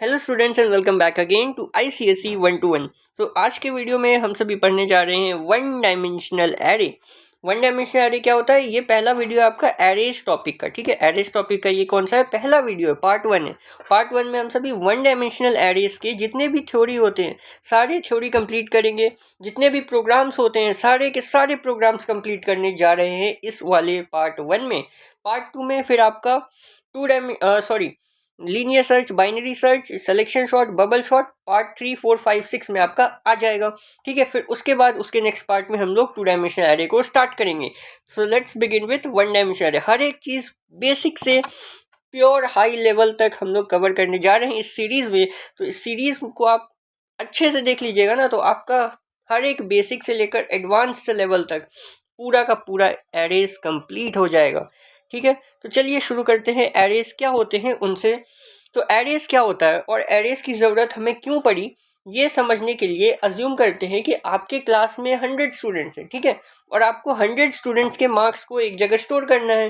Hello students and welcome back again to ICSE 1-1। तो आज के वीडियो में हम सभी पढ़ने जा रहे हैं one dimensional array. One dimensional array क्या होता है? ये पहला वीडियो है आपका एरेज टॉपिक का। ठीक है, एरेज टॉपिक का ये कौन सा है? पहला वीडियो है, पार्ट 1 है। पार्ट 1 में हम सभी वन डायमेंशनल एरेज के जितने भी थ्योरी होते हैं सारे थ्योरी कंप्लीट करेंगे। जितने भी प्रोग्राम्स होते हैं सारे के सारे प्रोग्राम्स कंप्लीट करने जा रहे हैं इस वाले पार्ट 1 में। पार्ट 2 में फिर आपका linear search, binary search, selection shot, bubble shot part 3, 4, 5, 6 में आपका आ जाएगा। ठीक है, फिर उसके बाद उसके नेक्स्ट पार्ट में हम लोग टू डायमेंशनल एरे को स्टार्ट करेंगे। So let's begin with one dimensional array. हर एक चीज बेसिक से प्योर हाई लेवल तक हम लोग कवर करने जा रहे हैं इस सीरीज में। तो इस सीरीज को आप अच्छे से देख लीजिएगा ना, तो आपका हर एक बेसिक से लेकर एडवांस्ड लेवल तक पूरा का पूरा एरेज कंप्लीट हो जाएगा। ठीक है, तो चलिए शुरू करते हैं। एरेज क्या होते हैं उनसे। तो एरेज क्या होता है और एरेज की ज़रूरत हमें क्यों पड़ी, ये समझने के लिए अज्यूम करते हैं कि आपके क्लास में 100 स्टूडेंट्स हैं। ठीक है, और आपको 100 स्टूडेंट्स के मार्क्स को एक जगह स्टोर करना है।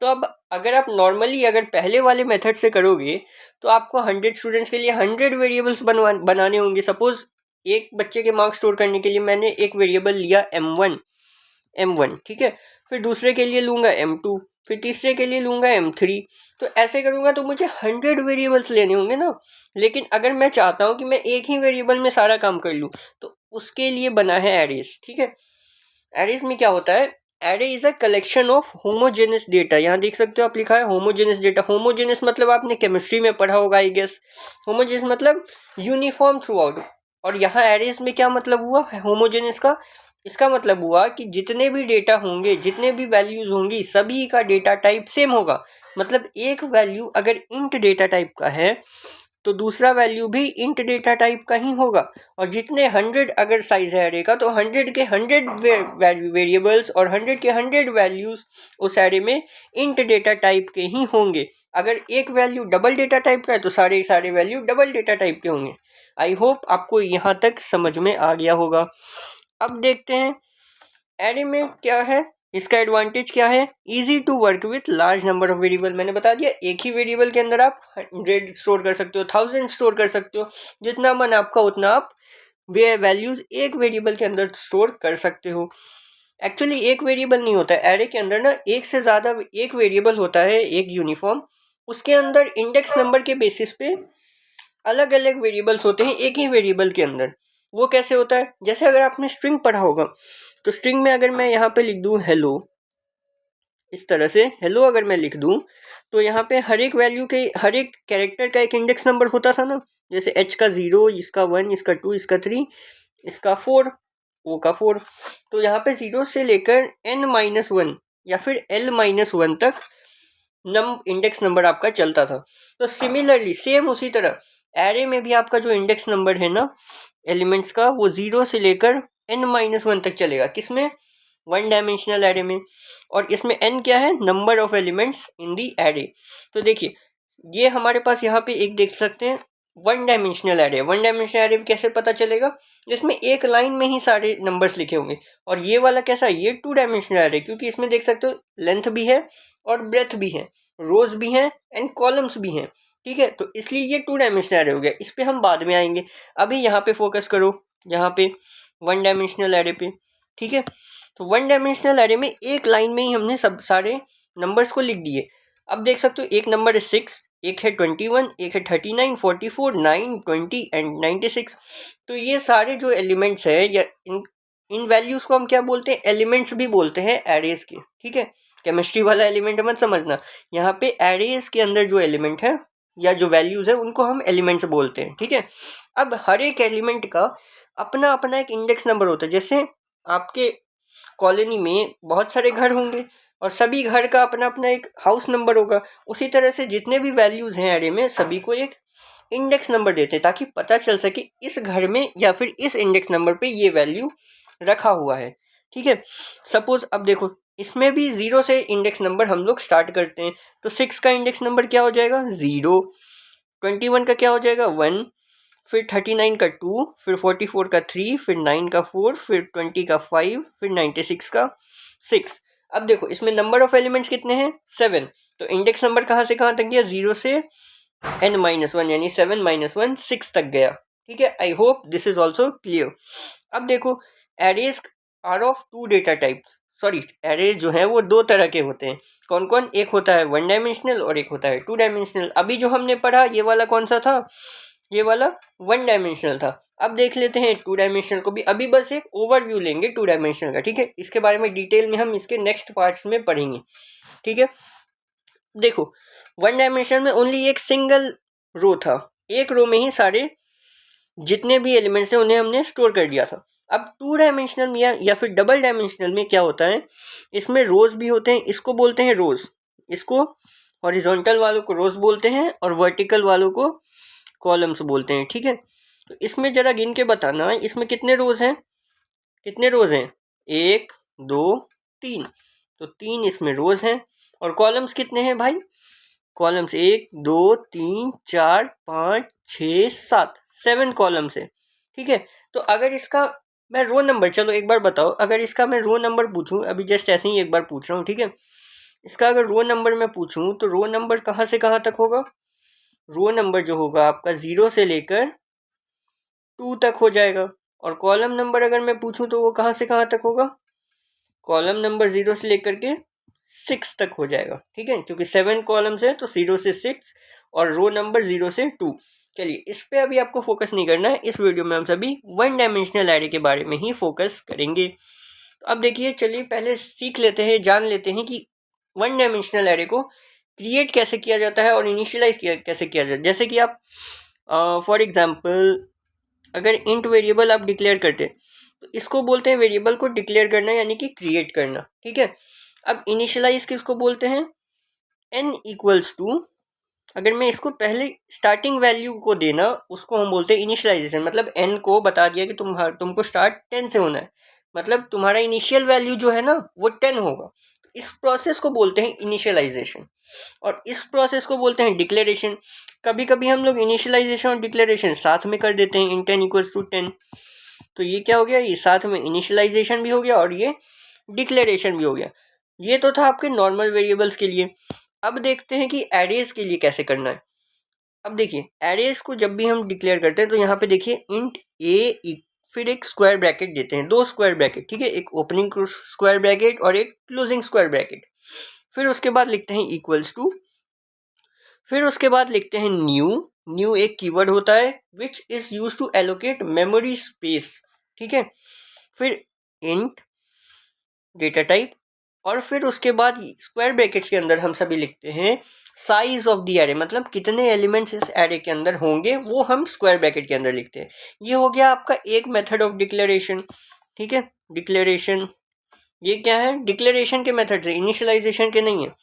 तो अब अगर आप नॉर्मली अगर पहले वाले मेथड से करोगे तो आपको 100 स्टूडेंट्स के लिए 100 वेरिएबल्स बनाने होंगे। सपोज एक बच्चे के मार्क्स स्टोर करने के लिए मैंने एक वेरिएबल लिया M1, ठीक है, फिर दूसरे के लिए लूँगा M2, फिर तीसरे के लिए लूँगा M3। तो ऐसे करूँगा तो मुझे 100 वेरिएबल्स लेने होंगे ना। लेकिन अगर मैं चाहता हूँ कि मैं एक ही वेरिएबल में सारा काम कर लूँ तो उसके लिए बना है एरेज। ठीक है, एरेज में क्या होता है? Array is a collection of homogeneous data. यहाँ देख सकते हो आप, लिखा है होमोजेनस डेटा। होमोजेनस मतलब आपने केमिस्ट्री में पढ़ा होगा आई गेस। होमोजेनस मतलब यूनिफॉर्म थ्रू आउट। और यहाँ एरेज में क्या मतलब हुआ होमोजेनस का? इसका मतलब हुआ कि जितने भी डेटा होंगे, जितने भी वैल्यूज होंगी, सभी का डेटा टाइप सेम होगा। मतलब एक वैल्यू अगर इंट डेटा टाइप का है तो दूसरा वैल्यू भी इंट डेटा टाइप का ही होगा। और जितने 100 अगर साइज है एरे का तो 100 के 100 वेरिएबल्स और 100 के 100 वैल्यूज उस एरे में इंट डेटा टाइप के ही होंगे। अगर एक वैल्यू डबल डेटा टाइप का है तो सारे सारे वैल्यू डबल डेटा टाइप के होंगे। आई होप आपको यहाँ तक समझ में आ गया होगा। अब देखते हैं एरे में क्या है, इसका एडवांटेज क्या है। Easy to work with large number of variable. मैंने बता दिया एक ही वेरिएबल के अंदर आप 100 स्टोर कर सकते हो, 1000 स्टोर कर सकते हो। जितना मन आपका उतना आप वे वैल्यूज एक वेरिएबल के अंदर स्टोर कर सकते हो। एक्चुअली एक वेरिएबल नहीं होता है एरे के अंदर ना, एक से ज़्यादा एक वेरिएबल होता है, एक यूनिफॉर्म। उसके अंदर इंडेक्स नंबर के बेसिस पे अलग अलग वेरिएबल्स होते हैं एक ही वेरिएबल के अंदर। वो कैसे होता है? जैसे अगर आपने स्ट्रिंग पढ़ा होगा तो स्ट्रिंग में अगर मैं यहाँ पे लिख दूँ हेलो, इस तरह से हेलो अगर मैं लिख दूँ तो यहाँ पे हर एक वैल्यू के, हर एक कैरेक्टर का एक इंडेक्स नंबर होता था ना। जैसे H का 0, इसका 1, इसका 2, इसका 3, इसका 4, O का 4। तो यहाँ पे 0 से लेकर N-1 या फिर L-1 तक इंडेक्स नंबर आपका चलता था। तो सिमिलरली सेम उसी तरह एरे में भी आपका जो इंडेक्स नंबर है ना एलिमेंट्स का, वो 0 से लेकर N-1 तक चलेगा। किसमें? वन डायमेंशनल एरे में। और इसमें n क्या है? Number of elements in the array. तो देखिए ये हमारे पास यहाँ पे एक देख सकते हैं one dimensional array. One dimensional array कैसे पता चलेगा? जिसमें एक लाइन में ही सारे नंबर्स लिखे होंगे। और ये वाला कैसा? ये टू डायमेंशनल एरे, क्योंकि इसमें देख सकते हो लेंथ भी है और ब्रेथ भी है, रोज भी हैं एंड कॉलम्स भी हैं। ठीक है, तो इसलिए ये टू डायमेंशनल एरे हो गया। इस पे हम बाद में आएंगे, अभी यहाँ पे फोकस करो, यहाँ पे वन डायमेंशनल एरे पे। ठीक है, तो वन डायमेंशनल एरे में एक लाइन में ही हमने सब सारे नंबर्स को लिख दिए। अब देख सकते हो एक नंबर है 6, एक है 21, एक है 39, 44, 9, 20 एंड 96। तो ये सारे जो एलिमेंट्स हैं या इन वैल्यूज को हम क्या बोलते हैं? एलिमेंट्स भी बोलते हैं एरेज के। ठीक है, केमिस्ट्री वाला एलिमेंट मत समझना। यहाँ पे एरेज के अंदर जो एलिमेंट है या जो वैल्यूज है उनको हम एलिमेंट्स बोलते हैं। ठीक है, अब हर एक एलिमेंट का अपना अपना एक इंडेक्स नंबर होता है। जैसे आपके कॉलोनी में बहुत सारे घर होंगे और सभी घर का अपना अपना एक हाउस नंबर होगा। उसी तरह से जितने भी वैल्यूज हैं एरे में सभी को एक इंडेक्स नंबर देते हैं ताकि पता चल सके इस घर में या फिर इस इंडेक्स नंबर पे ये वैल्यू रखा हुआ है। ठीक है, सपोज अब देखो इसमें भी 0 से इंडेक्स नंबर हम लोग स्टार्ट करते हैं। तो 6 का इंडेक्स नंबर क्या हो जाएगा? 0। 21 का क्या हो जाएगा? 1। फिर 39 का 2, फिर 44 का 3, फिर 9 का 4, फिर 20 का 5, फिर 96 का 6। अब देखो इसमें नंबर ऑफ एलिमेंट्स कितने हैं? 7। तो इंडेक्स नंबर कहाँ से कहाँ तक गया? 0 से n-1 यानी 7 - 1 6 तक गया। ठीक है, I hope this is also clear. अब देखो, arrays are of two data types, sorry arrays जो है वो दो तरह के होते हैं। कौन कौन? एक होता है वन डायमेंशनल और एक होता है टू डायमेंशनल। अभी जो हमने पढ़ा ये वाला कौन सा था? ये वाला वन डायमेंशनल था। अब देख लेते हैं टू डायमेंशनल को भी। अभी बस एक ओवरव्यू लेंगे टू डायमेंशनल का, ठीक है। इसके बारे में डिटेल में हम इसके नेक्स्ट पार्ट्स में पढ़ेंगे, ठीक है। देखो, वन डायमेंशन में ओनली एक सिंगल रो था, एक रो में ही सारे जितने भी एलिमेंट्स हैं उन्हें हमने स्टोर कर दिया था। अब टू डायमेंशनल में या फिर डबल डायमेंशनल में क्या होता है, इसमें रोज भी होते हैं, इसको बोलते हैं रोज, इसको हॉरिजॉन्टल वालों को रोज बोलते हैं और वर्टिकल वालों को कॉलम्स बोलते हैं, ठीक है। तो इसमें जरा गिन के बताना, इसमें कितने रोज हैं? कितने रोज हैं? 1 2 3। तो 3 इसमें रोज हैं। और कॉलम्स कितने हैं भाई? कॉलम्स 1 2 3 4 5 6 7, 7 कॉलम्स है, ठीक है। तो अगर इसका मैं रो नंबर, चलो एक बार बताओ, अगर इसका मैं रो नंबर पूछूं, अभी जस्ट ऐसे ही एक बार पूछ रहा हूँ, ठीक है। इसका अगर रो नंबर मैं पूछूं तो रो नंबर कहाँ से कहाँ तक होगा? रो नंबर जो होगा आपका 0 से लेकर 2 तक हो जाएगा। और कॉलम नंबर अगर मैं पूछूं तो वो कहाँ से कहाँ तक होगा? कॉलम नंबर 0 से लेकर के 6 तक हो जाएगा, ठीक है, क्योंकि 7 कॉलम्स है तो 0 से 6 और रो नंबर 0 से 2। चलिए, इस पे अभी आपको फोकस नहीं करना है। इस वीडियो में हम सभी वन डायमेंशनल एरे के बारे में ही फोकस करेंगे। तो अब देखिए, चलिए पहले सीख लेते हैं, जान लेते हैं कि वन डायमेंशनल एरे को क्रिएट कैसे किया जाता है और इनिशियलाइज कैसे किया जाता है। जैसे कि आप फॉर एग्जाम्पल अगर इंट वेरिएबल आप डिक्लेयर करते हैं तो इसको बोलते हैं वेरिएबल को डिक्लेयर करना, यानी कि क्रिएट करना, ठीक है। अब इनिशियलाइज किसको बोलते हैं? n इक्वल्स टू, अगर मैं इसको पहले स्टार्टिंग वैल्यू को देना उसको हम बोलते हैं इनिशियलाइजेशन। मतलब n को बता दिया कि तुमको स्टार्ट 10 से होना है, मतलब तुम्हारा इनिशियल वैल्यू जो है ना वो 10 होगा। इस प्रोसेस को बोलते हैं इनिशियलाइजेशन और इस प्रोसेस को बोलते हैं डिक्लेरेशन। कभी कभी हम लोग इनिशियलाइजेशन और डिक्लेरेशन साथ में कर देते हैं, इन 10 इक्वल्स टू 10। तो ये क्या हो गया? ये साथ में इनिशियलाइजेशन भी हो गया और ये डिक्लेरेशन भी हो गया। ये तो था आपके नॉर्मल वेरिएबल्स के लिए। अब देखते हैं कि एरेज के लिए कैसे करना है। अब देखिए, एरेज को जब भी हम डिक्लेयर करते हैं तो यहाँ पे देखिए इंट ए, फिर एक स्क्वायर ब्रैकेट देते हैं, दो स्क्वायर ब्रैकेट, ठीक है, एक ओपनिंग स्क्वायर ब्रैकेट और एक क्लोजिंग स्क्वायर ब्रैकेट। फिर उसके बाद लिखते हैं इक्वल्स टू, फिर उसके बाद लिखते हैं न्यू। न्यू एक कीवर्ड होता है which is use to allocate memory space, ठीक है। फिर इंट डेटा टाइप और फिर उसके बाद स्क्वायर ब्रैकेट्स के अंदर हम सभी लिखते हैं साइज ऑफ द एरे, मतलब कितने एलिमेंट्स इस एरे के अंदर होंगे वो हम स्क्वायर ब्रैकेट के अंदर लिखते हैं। ये हो गया आपका एक मेथड ऑफ डिक्लेरेशन, ठीक है। डिक्लेरेशन ये क्या है? डिक्लेरेशन के मेथड से, इनिशियलाइजेशन के नहीं है।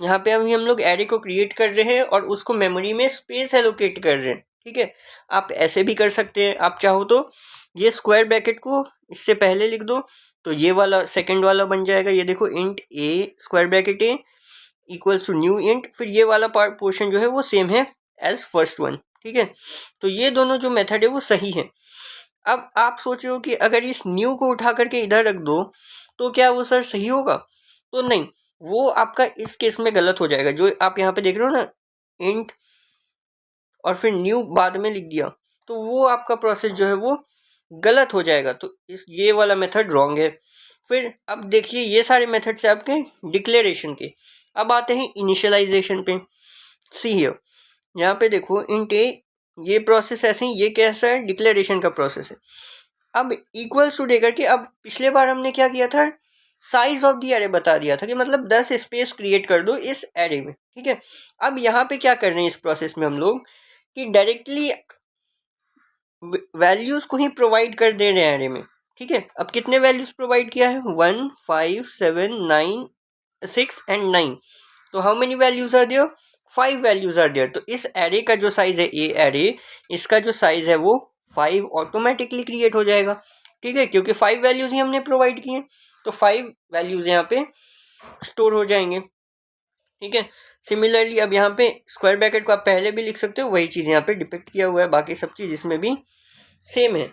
यहाँ पे अभी हम लोग एरे को क्रिएट कर रहे हैं और उसको मेमोरी में स्पेस एलोकेट कर रहे हैं, ठीक है। आप ऐसे भी कर सकते हैं, आप चाहो तो ये स्क्वायर ब्रैकेट को इससे पहले लिख दो तो ये वाला सेकंड वाला बन जाएगा। ये देखो, int a square bracket a equals to new int, फिर ये वाला पार्ट पोर्शन जो है वो सेम है एज फर्स्ट वन, ठीक है। तो ये दोनों जो मेथड है वो सही है। अब आप सोच रहे हो कि अगर इस न्यू को उठा करके इधर रख दो तो क्या वो सर सही होगा? तो नहीं, वो आपका इस केस में गलत हो जाएगा। जो आप यहाँ पे देख रहे हो ना, इंट और फिर न्यू बाद में लिख दिया, तो वो आपका प्रोसेस जो है वो गलत हो जाएगा। तो इस ये वाला मेथड रॉन्ग है। फिर अब देखिए, ये सारे मेथड से आपके डिक्लेरेशन के। अब आते हैं इनिशियलाइजेशन पे। सी हियर, यहाँ पे देखो इंट ए, ये प्रोसेस ऐसे ही, ये कैसा है? डिक्लेरेशन का प्रोसेस है। अब इक्वल्स टू देकर के, अब पिछले बार हमने क्या किया था? साइज ऑफ द एरे बता दिया था कि मतलब 10 स्पेस क्रिएट कर दो इस एरे में, ठीक है। अब यहाँ पे क्या कर रहे हैं इस प्रोसेस में हम लोग कि डायरेक्टली वैल्यूज को ही प्रोवाइड कर दे रहे हैं एरे में, ठीक है। अब कितने वैल्यूज प्रोवाइड किया है? 1 5 7 9 6 एंड 9। तो how many values are there? 5 values are there. तो इस एरे का जो साइज है, ए एरे, इसका जो साइज है वो 5 ऑटोमेटिकली क्रिएट हो जाएगा, ठीक है, क्योंकि 5 वैल्यूज ही हमने प्रोवाइड किए। तो 5 वैल्यूज यहाँ पे स्टोर हो जाएंगे, ठीक है। सिमिलरली अब यहाँ पे स्क्वायर ब्रैकेट को आप पहले भी लिख सकते हो, वही चीज़ यहाँ पे डिपिक्ट किया हुआ है, बाकी सब चीज़ इसमें भी सेम है।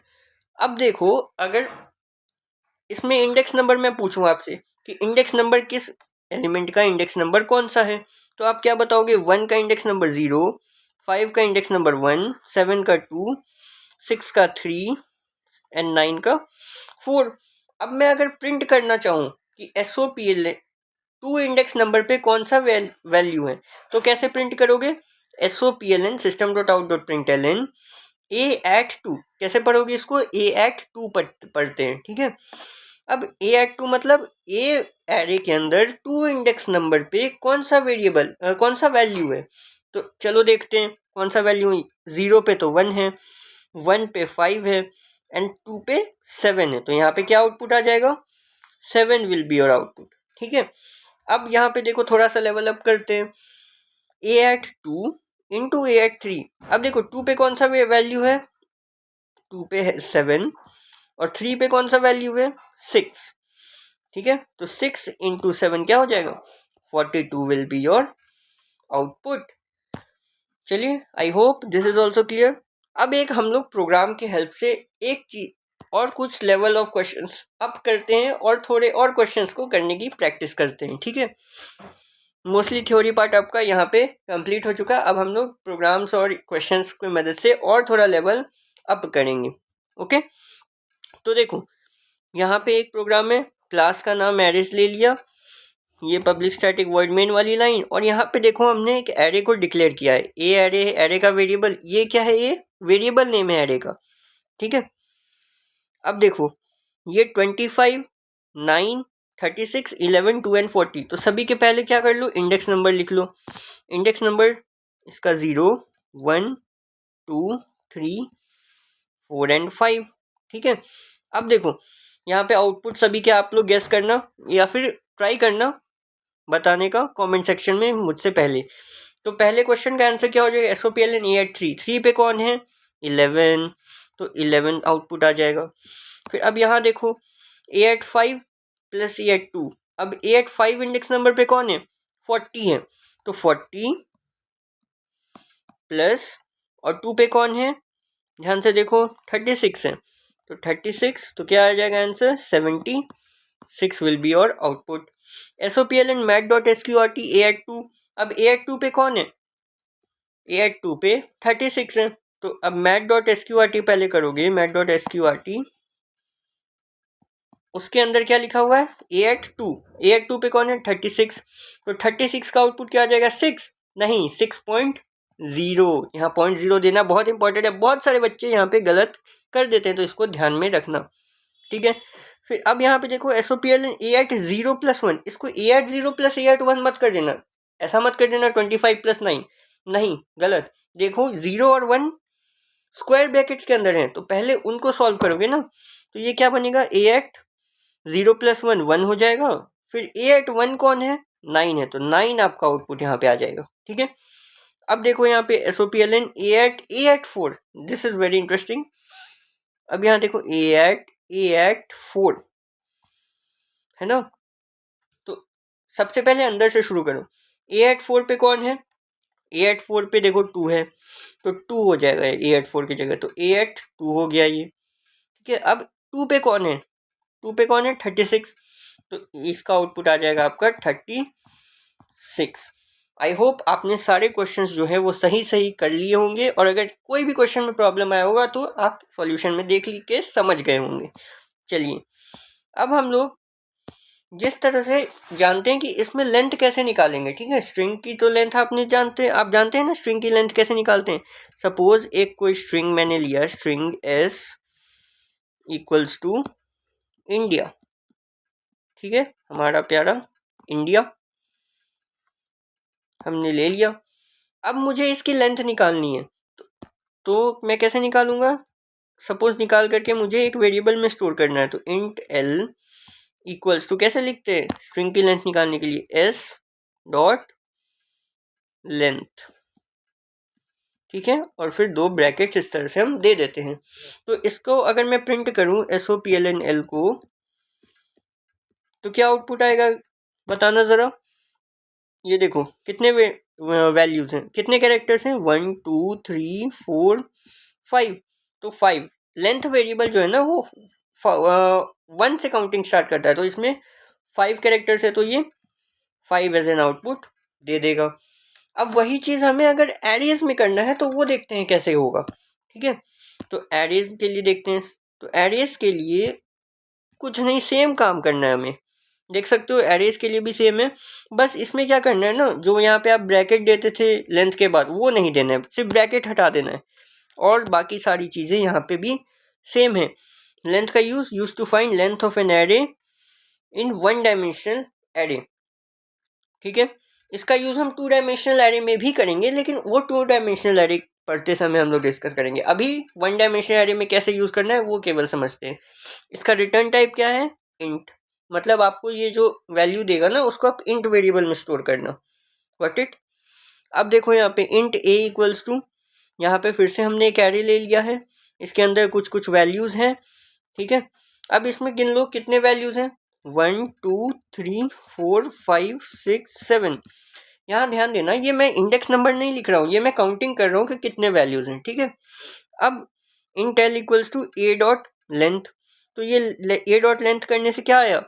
अब देखो, अगर इसमें इंडेक्स नंबर मैं पूछूं आपसे कि इंडेक्स नंबर किस एलिमेंट का इंडेक्स नंबर कौन सा है, तो आप क्या बताओगे? 1 का इंडेक्स नंबर 0, 5 का इंडेक्स नंबर 1, 7 का 2, 6 का 3 एंड 9 का 4। अब मैं अगर प्रिंट करना चाहूँ कि SOPLN 2 इंडेक्स नंबर पे कौन सा वैल्यू है, तो कैसे प्रिंट करोगे? SOPLN system.out.println A at 2, कैसे पढ़ोगे इसको? A at 2 पढ़ते हैं, ठीक है। अब A at 2 मतलब A एरे के अंदर 2 इंडेक्स नंबर पे कौन सा वेरिएबल कौन सा वैल्यू है, तो चलो देखते हैं कौन सा वैल्यू। 0 पे तो 1 है, 1 पे 5 है एंड 2 पे 7 है, तो यहाँ पे क्या आउटपुट आ जाएगा? 7 विल बी योर आउटपुट, ठीक है। अब यहाँ पे देखो थोड़ा सा लेवल अप करते हैं। A at 2 into A at 3। अब देखो 2 पे कौन सा वैल्यू है? 2 पे है 7 और 3 पे कौन सा वैल्यू है? 6, ठीक है। तो 6 इंटू 7 क्या हो जाएगा? 42 विल बी योर आउटपुट। चलिए, I hope this is also clear. अब एक हम लोग प्रोग्राम की हेल्प से एक चीज और कुछ लेवल ऑफ क्वेश्चंस अप करते हैं और थोड़े और क्वेश्चंस को करने की प्रैक्टिस करते हैं, ठीक है। मोस्टली थ्योरी पार्ट आपका यहाँ पे कंप्लीट हो चुका है। अब हम लोग प्रोग्राम्स और क्वेश्चंस की मदद से और थोड़ा लेवल अप करेंगे, ओके। तो देखो यहाँ पे एक प्रोग्राम है, क्लास का नाम एरेज ले लिया, ये पब्लिक स्टैटिक वॉइड मेन वाली लाइन, और यहाँ पे देखो हमने एक एरे को डिक्लेयर किया है। ए एरे है, एरे का वेरिएबल, ये क्या है? ये वेरिएबल नेम है एरे का, ठीक है। अब देखो ये 25, 9, 36, 11, 2 एंड 40, तो सभी के पहले क्या कर लो? इंडेक्स नंबर लिख लो। इंडेक्स नंबर इसका 0, 1, 2, 3, 4 एंड 5, ठीक है। अब देखो यहाँ पे आउटपुट सभी के आप लोग गेस करना या फिर ट्राई करना बताने का कमेंट सेक्शन में मुझसे पहले। तो पहले क्वेश्चन का आंसर क्या हो जाएगा? SOPLN A at 3, 3 पे कौन है? 11, तो 11 आउटपुट आ जाएगा। फिर अब यहाँ देखो A at 5 plus A at 2, अब A at 5 इंडेक्स नंबर पे कौन है? 40 है, तो 40 प्लस और 2 पे कौन है? ध्यान से देखो 36 है, तो 36, तो क्या आ जाएगा answer? 76 will be your output. SOPLN mat.sqrt A at 2, अब A at 2 पे कौन है? A at 2 पे 36 है, तो अब mat.sqrt पहले करोगे, mat.sqrt उसके अंदर क्या लिखा हुआ है? A at 2, A at 2 पे कौन है? 36, तो 36 का आउटपुट क्या आ जाएगा? 6 नहीं, 6.0। यहाँ 0.0 देना बहुत इंपॉर्टेंट है, बहुत सारे बच्चे यहाँ पे गलत कर देते हैं, तो इसको ध्यान में रखना, ठीक है। फिर अब यहाँ पे देखो SOPLN A at 0 + 1, इसको A at 0 + A at 1 मत कर देना, ऐसा मत कर देना 25 + 9, नहीं, गलत। देखो 0 और 1 स्क्वायर ब्रैकेट्स के अंदर हैं, तो पहले उनको सॉल्व करोगे ना, तो ये क्या बनेगा? A at 0 + 1 1 हो जाएगा, फिर A at 1 कौन है? 9 है, तो 9 आपका आउटपुट यहाँ पे आ जाएगा, ठीक है। अब देखो यहाँ पे SOPLN A at 4, this is very interesting. अब यहाँ देखो A at 4 है ना, तो सबसे पहले अंदर से शुरू करो। A at 4 पे कौन है? A at 4 पे देखो 2 है, तो 2 हो जाएगा A at 4 की जगह, तो A at 2 हो गया ये, ठीक है। अब 2 पे कौन है? 2 पे कौन है? 36, तो इसका आउटपुट आ जाएगा आपका 36। आई होप आपने सारे क्वेश्चंस जो है वो सही सही कर लिए होंगे, और अगर कोई भी क्वेश्चन में प्रॉब्लम आया होगा तो आप सॉल्यूशन में देख के समझ गए होंगे। चलिए, अब हम लोग जिस तरह से जानते हैं कि इसमें लेंथ कैसे निकालेंगे, ठीक है। स्ट्रिंग की तो लेंथ आप जानते हैं ना, स्ट्रिंग की लेंथ कैसे निकालते हैं। सपोज एक कोई स्ट्रिंग मैंने लिया, string S equals to India, ठीक है, हमारा प्यारा इंडिया हमने ले लिया। अब मुझे इसकी लेंथ निकालनी है, तो मैं कैसे निकालूंगा? सपोज निकाल करके मुझे एक वेरिएबल में स्टोर करना है, तो इंट l इक्वल्स टू, कैसे लिखते हैं स्ट्रिंग की लेंथ निकालने के लिए? S डॉट लेंथ, ठीक है, और फिर 2 ब्रैकेट्स इस तरह से हम दे देते हैं। तो इसको अगर मैं प्रिंट करूं SOPLN L को, तो क्या आउटपुट आएगा बताना जरा। ये देखो कितने वैल्यूज हैं, कितने कैरेक्टर्स हैं? 1 2 3 4 5, तो 5 लेंथ वेरिएबल जो है ना वो 1 से काउंटिंग स्टार्ट करता है, तो इसमें 5 कैरेक्टर्स है, तो ये 5 एज एन आउटपुट दे देगा। अब वही चीज़ हमें अगर एरेज में करना है तो वो देखते हैं कैसे होगा। ठीक है, तो एरेज के लिए देखते हैं। तो एरेज के लिए कुछ नहीं, सेम काम करना है हमें। देख सकते हो एरेज के लिए भी सेम है, बस इसमें क्या करना है ना, जो यहाँ पे आप ब्रैकेट देते थे लेंथ के बाद वो नहीं देना है, सिर्फ ब्रैकेट हटा देना है। और बाकी सारी चीज़ें यहाँ पे भी सेम है। लेंथ का use to find length of an array in one dimensional array. ठीक है, इसका यूज हम टू डायमेंशनल एरे में भी करेंगे, लेकिन वो टू डायमेंशनल एरे पढ़ते समय हम लोग डिस्कस करेंगे। अभी वन डायमेंशनल एरे में कैसे यूज करना है वो केवल समझते हैं। इसका रिटर्न टाइप क्या है, इंट। मतलब आपको ये जो वैल्यू देगा ना उसको आप इंट वेरिएबल में स्टोर करना। Got it. अब देखो यहाँ पे इंट ए इक्वल्स टू, यहाँ पे फिर से हमने एक एरे ले लिया है, इसके अंदर कुछ कुछ वैल्यूज हैं। ठीक है, अब इसमें गिन लो कितने वैल्यूज हैं, 1 2 3 4 5 6 7। यहाँ ध्यान देना, ये मैं इंडेक्स नंबर नहीं लिख रहा हूँ, ये मैं काउंटिंग कर रहा हूँ कि कितने वैल्यूज हैं। ठीक है, अब int l equals to a dot length. तो ये ए डॉट लेंथ करने से क्या आया,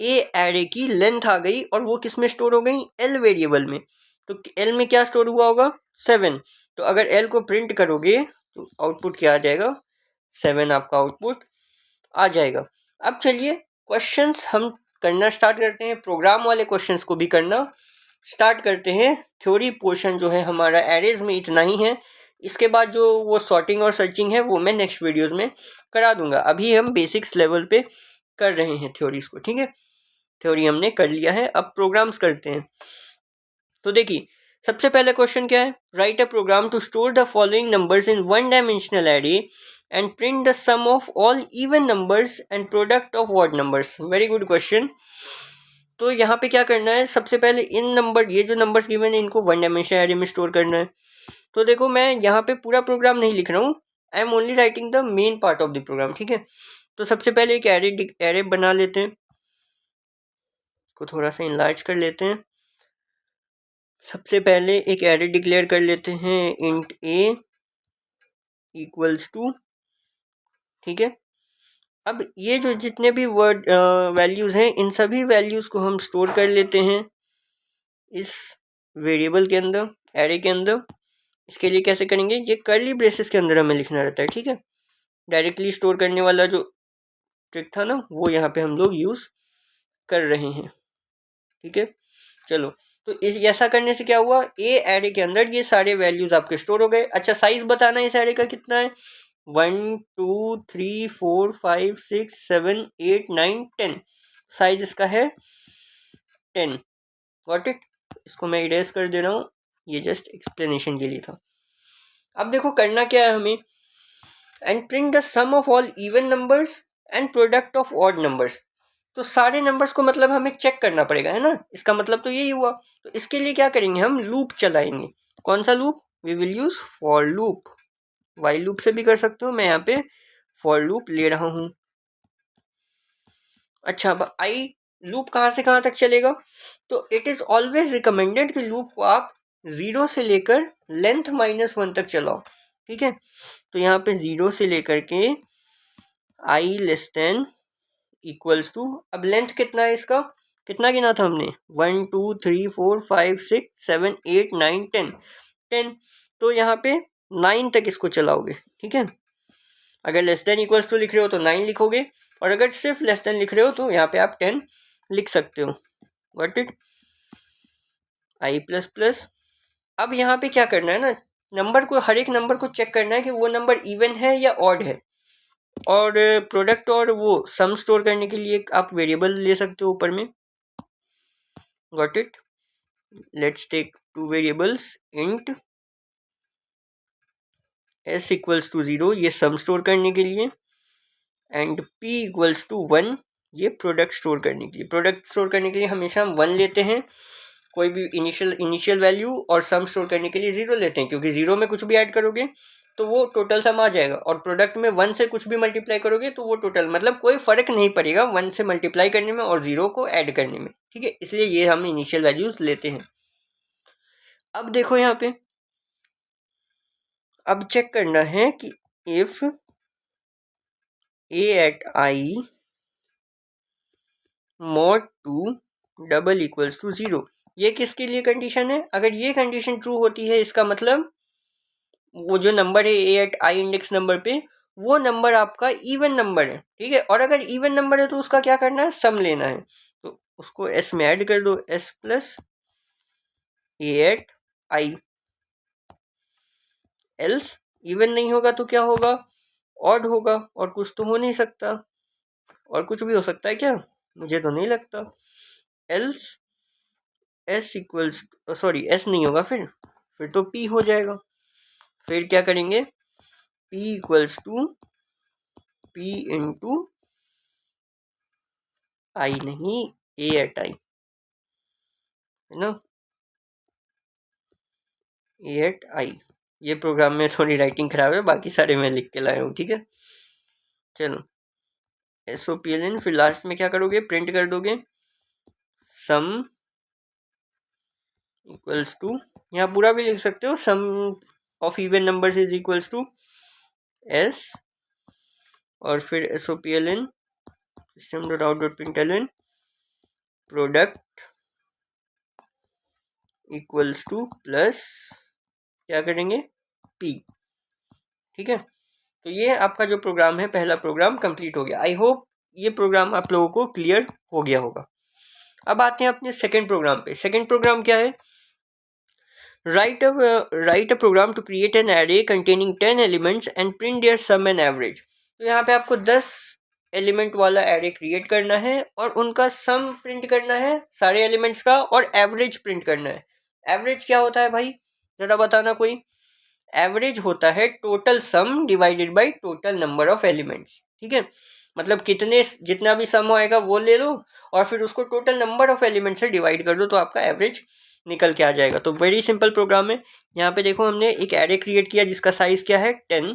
ए एरे की लेंथ आ गई, और वो किस में स्टोर हो गई, एल वेरिएबल में। तो एल में क्या स्टोर हुआ होगा, 7। तो अगर एल को प्रिंट करोगे तो आउटपुट क्या आ जाएगा, 7 आपका आउटपुट आ जाएगा। अब चलिए क्वेश्चंस हम करना स्टार्ट करते हैं, प्रोग्राम वाले क्वेश्चंस को भी करना स्टार्ट करते हैं। थ्योरी पोर्शन जो है हमारा एरेज में इतना ही है, इसके बाद जो वो सॉर्टिंग और सर्चिंग है वो मैं नेक्स्ट वीडियोस में करा दूंगा। अभी हम बेसिक्स लेवल पे कर रहे हैं थ्योरीज को। ठीक है, थ्योरी हमने कर लिया है, अब प्रोग्राम्स करते हैं। तो देखिए सबसे पहले क्वेश्चन क्या है, write a program to store the following numbers in one dimensional array and print the sum of all even numbers and product of odd numbers. Very good question. तो यहाँ पे क्या करना है, सबसे पहले इन नंबर, ये जो नंबर्स गिवन है इनको वन डायमेंशनल एरे में स्टोर करना है। तो देखो मैं यहाँ पे पूरा प्रोग्राम नहीं लिख रहा हूँ, I am only writing the main part of the program. ठीक है, तो सबसे पहले एक एरे बना लेते हैं, को थोड़ा सा इनलार्ज कर लेते हैं। सबसे पहले एक एरे डिक्लेयर कर लेते हैं, इंट ए इक्वल्स टू। ठीक है, अब ये जो जितने भी वर्ड वैल्यूज़ हैं इन सभी वैल्यूज़ को हम स्टोर कर लेते हैं इस वेरिएबल के अंदर, एरे के अंदर। इसके लिए कैसे करेंगे, ये कर्ली ब्रेसेस के अंदर हमें लिखना रहता है। ठीक है, डायरेक्टली स्टोर करने वाला जो ट्रिक था ना वो यहाँ पे हम लोग यूज़ कर रहे हैं। ठीक है, चलो तो इस ऐसा करने से क्या हुआ, ए एरे के अंदर ये सारे वैल्यूज आपके स्टोर हो गए। अच्छा साइज बताना इस एरे का कितना है, 1 2 3 4 5 6 7 8 9 10। साइज इसका है 10। Got it. इसको मैं इरेज कर दे रहा हूँ, ये जस्ट एक्सप्लेनेशन के लिए था। अब देखो करना क्या है हमें, and print the sum of all even numbers and product of odd numbers. तो सारे नंबर्स को मतलब हमें चेक करना पड़ेगा, है ना, इसका मतलब तो यही हुआ। तो इसके लिए क्या करेंगे, हम लूप चलाएंगे। कौन सा loop, we will use for loop. While loop से भी कर सकते हो, मैं यहाँ पे फॉर लूप ले रहा हूँ। अच्छा अब आई लूप कहाँ से कहाँ तक चलेगा, तो इट इज ऑलवेज रिकमेंडेड कि लूप को आप 0 से लेकर लेंथ -1 तक चलाओ। ठीक है, तो यहाँ पे 0 से लेकर के आई लेस देन इक्वल्स टू, अब लेंथ कितना है इसका, कितना गिना था हमने, 1 2 3 4 5 6 7 8 9 10 10। तो यहाँ पे 9 तक इसको चलाओगे। ठीक है, अगर लेस देन इक्वल्स टू लिख रहे हो तो 9 लिखोगे, और अगर सिर्फ लेस देन लिख रहे हो तो यहाँ पे आप 10 लिख सकते हो। Got it, I plus plus. अब यहाँ पे क्या करना है ना, नंबर को, हर एक नंबर को चेक करना है कि वो नंबर इवन है या ऑड है। और प्रोडक्ट और वो सम स्टोर करने के लिए आप वेरिएबल ले सकते हो ऊपर में। Got it, let's take two variables, int s equals to 0 ये सम स्टोर करने के लिए, एंड p इक्वल्स टू 1 ये प्रोडक्ट स्टोर करने के लिए। प्रोडक्ट स्टोर करने के लिए हमेशा हम 1 लेते हैं, कोई भी इनिशियल वैल्यू, और सम स्टोर करने के लिए 0 लेते हैं, क्योंकि 0 में कुछ भी ऐड करोगे तो वो टोटल सम आ जाएगा, और प्रोडक्ट में 1 से कुछ भी मल्टीप्लाई करोगे तो वो टोटल, मतलब कोई फर्क नहीं पड़ेगा 1 से मल्टीप्लाई करने में और 0 को ऐड करने में। ठीक है, इसलिए ये हम इनिशियल वैल्यूज लेते हैं। अब देखो यहाँ पे, अब चेक करना है कि if a at i mod 2 double equals to 0, ये किसके लिए कंडीशन है? अगर ये कंडीशन ट्रू होती है इसका मतलब वो जो नंबर है A at I index number पे, वो नंबर आपका इवन नंबर है, ठीक है। और अगर इवन नंबर है तो उसका क्या करना है? सम लेना है। तो उसको एस में ऐड कर दो, S plus A at I. Else even नहीं होगा तो क्या होगा? ऑड होगा, और कुछ तो हो नहीं सकता। और कुछ भी हो सकता है क्या? मुझे तो नहीं लगता। Else S equals, sorry S नहीं होगा, फिर तो पी हो जाएगा। फिर क्या करेंगे? P equals to P into I, नहीं ए एट आई, है ना, ए एट आई। ये प्रोग्राम में थोड़ी राइटिंग खराब है, बाकी सारे मैं लिख के लाया हूँ, ठीक है। चलो S O P L N, फिर लास्ट में क्या करोगे? प्रिंट कर दोगे सम इक्वल्स टू, यहाँ पूरा भी लिख सकते हो, sum of even numbers is equals to S, और फिर S O P L N system dot out dot print L N product equals to plus क्या करेंगे? पी, ठीक है। तो ये आपका जो प्रोग्राम है, पहला प्रोग्राम कंप्लीट हो गया। आई होप ये प्रोग्राम आप लोगों को क्लियर हो गया होगा। अब आते हैं अपने सेकंड प्रोग्राम पे। सेकंड प्रोग्राम क्या है? write a program to create an array containing 10 elements and print their sum and average। तो यहाँ पे आपको 10 एलिमेंट वाला एरे क्रिएट करना है और उनका सम प्रिंट करना है सारे एलिमेंट्स का, और एवरेज प्रिंट करना है। एवरेज क्या होता है भाई, जरा बताना कोई। एवरेज होता है total sum divided by total number of elements, ठीक है। मतलब कितने, जितना भी सम आएगा वो ले लो और फिर उसको टोटल नंबर ऑफ एलिमेंट से डिवाइड कर दो, तो आपका एवरेज निकल के आ जाएगा। तो वेरी सिंपल प्रोग्राम है। यहाँ पे देखो हमने एक एरे क्रिएट किया जिसका साइज क्या है 10,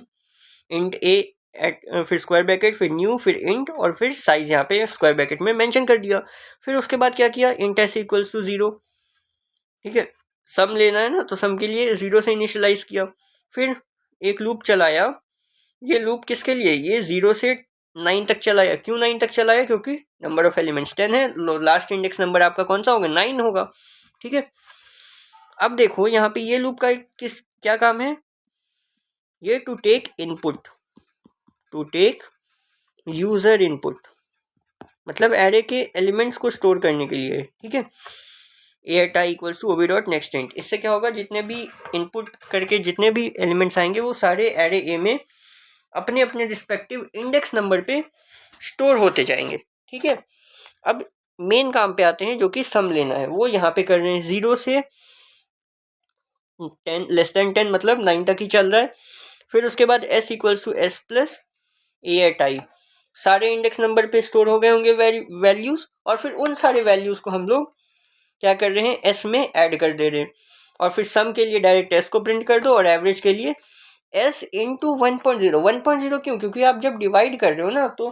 इंट ए एट, फिर स्क्वायर ब्रैकेट, फिर न्यू, फिर इंट, और फिर साइज यहाँ पे स्क्वायर ब्रैकेट में मेंशन कर दिया। फिर उसके बाद क्या किया? इंट एस इक्वल्स टू 0, ठीक है। सम लेना है ना, तो सम के लिए 0 से इनिशियलाइज किया। फिर एक लूप चलाया। ये लूप किसके लिए? ये 0 से 9 तक चलाया। क्यों 9 तक चलाया? क्योंकि नंबर ऑफ एलिमेंट्स 10 है, लास्ट इंडेक्स नंबर आपका कौन सा होगा? 9 होगा, ठीक है। अब देखो यहाँ पे ये लूप का क्या काम है? ये to take input, to take user input, मतलब एरे के एलिमेंट्स को स्टोर करने के लिए, ठीक है। A at I equals to OB dot next int. इससे क्या होगा? जितने भी इनपुट करके जितने भी एलिमेंट्स आएंगे वो सारे एरे ए में अपने अपने रिस्पेक्टिव इंडेक्स नंबर पे स्टोर होते जाएंगे, ठीक है। अब मेन काम पे आते हैं जो कि सम लेना है। वो यहाँ पे कर रहे हैं 0 से 10 लेस देन 10, मतलब 9 तक ही चल रहा है। फिर उसके बाद s equals to S plus A at I, सारे इंडेक्स नंबर पे स्टोर हो गए होंगे वैल्यूज, और फिर उन सारे वैल्यूज को हम लोग क्या कर रहे हैं? s में ऐड कर दे रहे हैं। और फिर सम के लिए डायरेक्ट s को प्रिंट कर दो, और एवरेज के लिए s इंटू 1.0। 1.0 क्यों? क्योंकि आप जब डिवाइड कर रहे हो ना, तो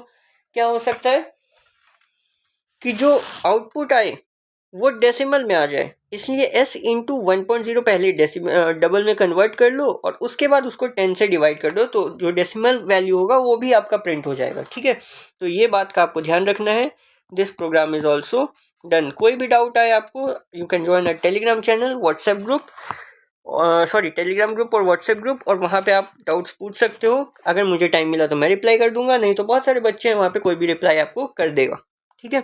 क्या हो सकता है कि जो आउटपुट आए वो डेसिमल में आ जाए, इसलिए s इंटू 1.0 पहले डबल में कन्वर्ट कर लो और उसके बाद उसको 10 से डिवाइड कर दो, तो जो डेसिमल वैल्यू होगा वो भी आपका प्रिंट हो जाएगा, ठीक है। तो ये बात का आपको ध्यान रखना है। This program is also done. कोई भी डाउट आए आपको, you can join a Telegram channel, WhatsApp group, sorry Telegram group और व्हाट्सएप ग्रुप, और वहाँ पे आप डाउट्स पूछ सकते हो। अगर मुझे टाइम मिला तो मैं रिप्लाई कर दूंगा, नहीं तो बहुत सारे बच्चे हैं वहाँ पे, कोई भी रिप्लाई आपको कर देगा, ठीक है।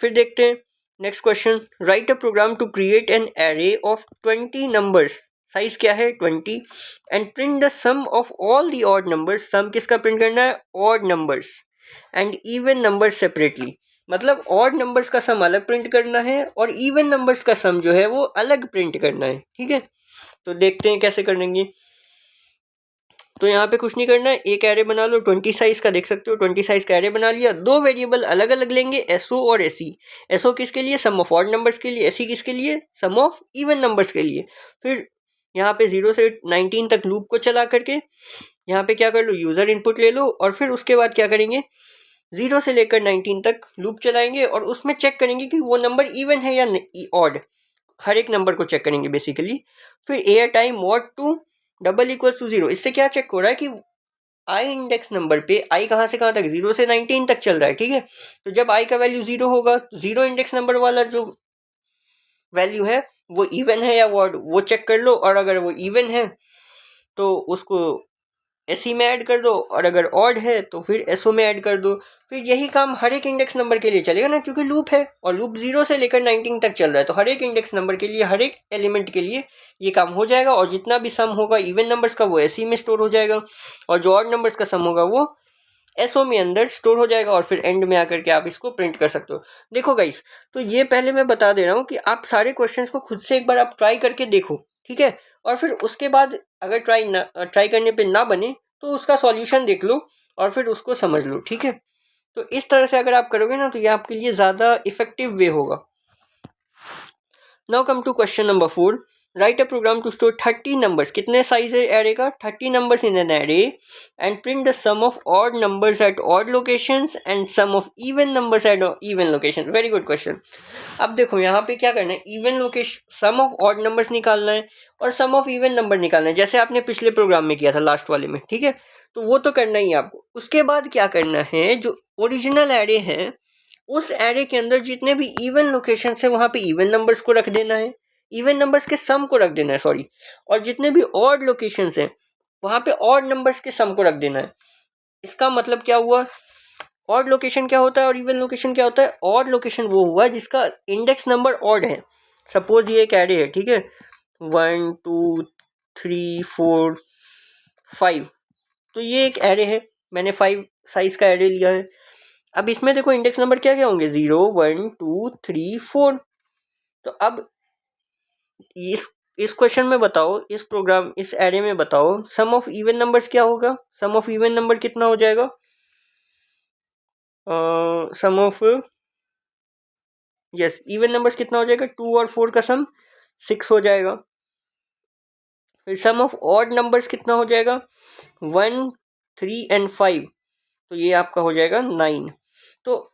फिर देखते हैं next question. Write a program to create an array of 20 numbers, size क्या है 20, and print the sum of all the odd numbers. Sum किसका प्रिंट करना है? Odd numbers, and even numbers separately, मतलब ऑड नंबर्स का sum अलग print करना है और इवन नंबर्स का सम जो है वो अलग प्रिंट करना है, ठीक है। तो देखते हैं कैसे करेंगे। तो यहाँ पे कुछ नहीं करना है, एक एरे बना लो 20 साइज का, देख सकते हो 20 साइज का एरे बना लिया। दो वेरिएबल अलग अलग लेंगे, एसओ और एसई। एसओ किसके लिए? सम ऑफ ऑड नंबर्स के लिए। एसई किसके लिए? सम ऑफ इवन नंबर्स के लिए। फिर यहाँ पे 0 से 19 तक लूप को चला करके यहाँ पे क्या कर लो? यूजर इनपुट ले लो, और फिर उसके बाद क्या करेंगे? 0 से लेकर 19 तक लूप चलाएंगे और उसमें चेक करेंगे कि वो नंबर इवन है या ऑड, हर एक नंबर को चेक करेंगे बेसिकली। फिर a time mod two double equal to 0, इससे क्या चेक हो रहा है कि आई इंडेक्स नंबर पे आई कहाँ से कहाँ तक? 0 से 19 तक चल रहा है, ठीक है। तो जब आई का वैल्यू 0 होगा तो 0 इंडेक्स नंबर वाला जो वैल्यू है वो इवन है या ऑड वो चेक कर लो, और अगर वो इवन है तो उसको एसई में ऐड कर दो, और अगर ऑड है तो फिर एसओ में ऐड कर दो। फिर यही काम हर एक इंडेक्स नंबर के लिए चलेगा ना, क्योंकि लूप है और लूप 0 से लेकर 19 तक चल रहा है, तो हर एक इंडेक्स नंबर के लिए, हर एक एलिमेंट के लिए ये काम हो जाएगा। और जितना भी सम होगा इवन नंबर्स का वो एसई में स्टोर हो जाएगा, और जो ऑड नंबर्स का सम होगा वो एसओ में अंदर स्टोर हो जाएगा, और फिर एंड में आकर के आप इसको प्रिंट कर सकते हो। देखो गाइस, तो ये पहले मैं बता दे रहा हूँ कि आप सारे क्वेश्चंस को खुद से एक बार आप ट्राई करके देखो, ठीक है। और फिर उसके बाद अगर ट्राई करने पे ना बने तो उसका सॉल्यूशन देख लो और फिर उसको समझ लो, ठीक है। तो इस तरह से अगर आप करोगे ना तो ये आपके लिए ज़्यादा इफेक्टिव वे होगा। Now come to question number 4। Write a program to store 30 numbers. कितने साइज है एरे का? 30 numbers in an array and print the sum of odd numbers at odd locations and sum of even numbers at even location. Very good question. अब देखो यहाँ पे क्या करना है, even location sum of odd numbers निकालना है और सम ऑफ इवन नंबर निकालना है, जैसे आपने पिछले प्रोग्राम में किया था लास्ट वाले में, ठीक है। तो वो तो करना ही है आपको। उसके बाद क्या करना है, जो ओरिजिनल एरे है उस एरे के अंदर जितने भी इवन लोकेशन है वहां पे इवन नंबर्स को रख देना है, इवन नंबर्स के सम को रख देना है, सॉरी। और जितने भी ऑड लोकेशन हैं वहां पे ऑड नंबर्स के सम को रख देना है। इसका मतलब क्या हुआ, ऑड लोकेशन क्या होता है और इवन लोकेशन क्या होता है? ऑड लोकेशन वो हुआ जिसका इंडेक्स नंबर ऑड है। सपोज ये एक एरे है, ठीक है, 1 2 3 4 5, तो ये एक एरे है, मैंने 5 साइज का एरे लिया है। अब इसमें देखो इंडेक्स नंबर क्या क्या होंगे, 0 1 2 3 4। तो अब इस क्वेश्चन में बताओ, इस प्रोग्राम इस एरे में बताओ सम ऑफ इवन नंबर्स क्या होगा। सम ऑफ इवन नंबर कितना हो जाएगा? सम ऑफ यस इवन नंबर्स कितना हो जाएगा? 2 और 4 का सम 6 हो जाएगा। फिर सम ऑफ ऑड नंबर्स कितना हो जाएगा? 1 3 एंड 5, तो ये आपका हो जाएगा 9। तो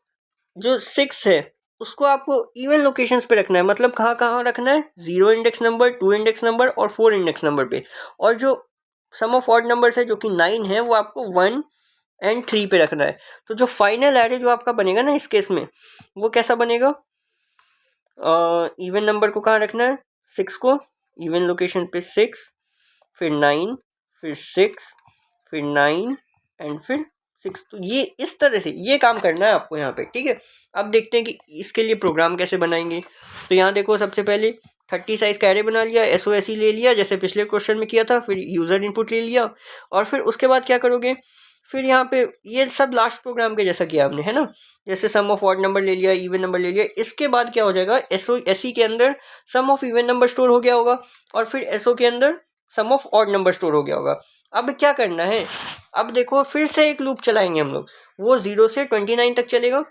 जो 6 है उसको आपको इवन लोकेशंस पे रखना है, मतलब कहाँ कहाँ रखना है? 0 इंडेक्स नंबर, 2 इंडेक्स नंबर और 4 इंडेक्स नंबर पे। और जो सम ऑफ ऑड नंबर्स है जो कि 9 है वो आपको 1 एंड 3 पे रखना है। तो जो फाइनल एरे जो आपका बनेगा ना इस केस में, वो कैसा बनेगा? इवन नंबर को कहाँ रखना है? 6 को इवन लोकेशन पे 6, फिर 9, फिर 6, फिर 9 एंड फिर 6। तो ये इस तरह से ये काम करना है आपको यहाँ पे, ठीक है। अब देखते हैं कि इसके लिए प्रोग्राम कैसे बनाएंगे। तो यहाँ देखो, सबसे पहले 30 साइज का एरे बना लिया, एसओएसई ले लिया जैसे पिछले क्वेश्चन में किया था, फिर यूज़र इनपुट ले लिया, और फिर उसके बाद क्या करोगे, फिर यहाँ पे ये सब लास्ट प्रोग्राम के जैसा किया हमने, है ना। जैसे सम ऑफ ऑड नंबर ले लिया, इवन नंबर ले लिया। इसके बाद क्या हो जाएगा, एसओएसई के अंदर सम ऑफ इवन नंबर स्टोर हो गया होगा, और फिर एसओ के अंदर सम ऑफ ऑड नंबर स्टोर हो गया होगा। अब क्या करना है, अब देखो फिर से एक लूप चलाएंगे हम लोग, वो 0 से 29 तक चलेगा,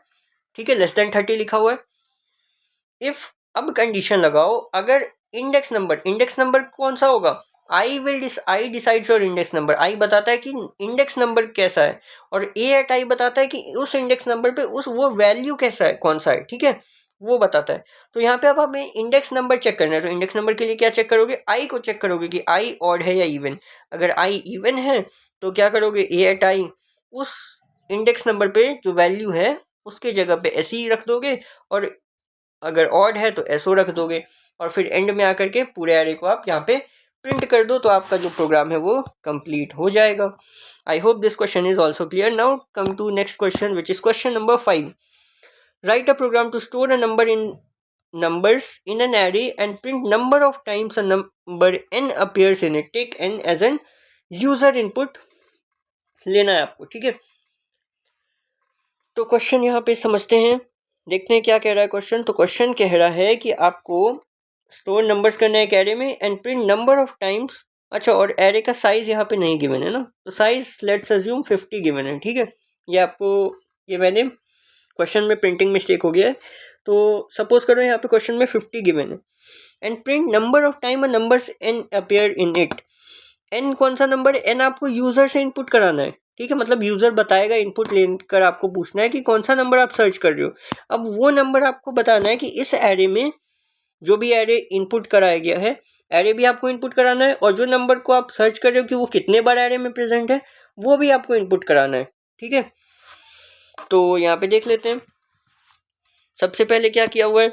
ठीक है। लेस देन 30 लिखा हुआ है। इफ अब कंडीशन लगाओ, अगर इंडेक्स नंबर कौन सा होगा? आई डिसाइड्स योर इंडेक्स नंबर। आई बताता है कि इंडेक्स नंबर कैसा है, और ए एट आई बताता है कि उस इंडेक्स नंबर पे उस वो वैल्यू कैसा है, कौन सा है, ठीक है, वो बताता है। तो यहाँ पे अब हमें इंडेक्स नंबर चेक करना है। तो इंडेक्स नंबर के लिए क्या चेक करोगे? आई को चेक करोगे कि आई ऑड है या इवन। अगर आई इवन है तो क्या करोगे, ए एट आई उस इंडेक्स नंबर पे जो वैल्यू है उसके जगह पे ऐसे ही रख दोगे, और अगर ऑड है तो एसओ रख दोगे, और फिर एंड में आकर के पूरे एरे को आप यहाँ पे प्रिंट कर दो, तो आपका जो प्रोग्राम है वो कंप्लीट हो जाएगा। I hope this question is also clear. Now come to next question which is question number 5। Write a program to store a number in numbers in an array and print number of times a number n appears in it. Take n as an user input लेना है आपको, ठीक है। तो question यहाँ पे समझते हैं, देखते हैं क्या कह रहा है क्वेश्चन। तो क्वेश्चन कह रहा है कि आपको स्टोर नंबर्स करना है एक एरे में and print number of times. अच्छा, और एरे का साइज यहाँ पे नहीं गिवन है ना, तो साइज लेट्स अज्यूम 50 गिवन है, ठीक है। ये आपको, ये मैंने क्वेश्चन में प्रिंटिंग मिस्टेक हो गया है। तो सपोज करो यहाँ पे क्वेश्चन में 50 गिवन है and print number of time numbers n appear in it. N कौन सा नंबर है? एन आपको यूजर से इनपुट कराना है, ठीक है। मतलब यूजर बताएगा, इनपुट लेकर आपको पूछना है कि कौन सा नंबर आप सर्च कर रहे हो। अब वो नंबर आपको बताना है कि इस एरे में जो भी एरे इनपुट कराया गया है, एरे भी आपको इनपुट कराना है, और जो नंबर को आप सर्च कर रहे हो कि वो कितने बार एरे में प्रेजेंट है वो भी आपको इनपुट कराना है, ठीक है। तो यहाँ पे देख लेते हैं, सबसे पहले क्या किया हुआ है,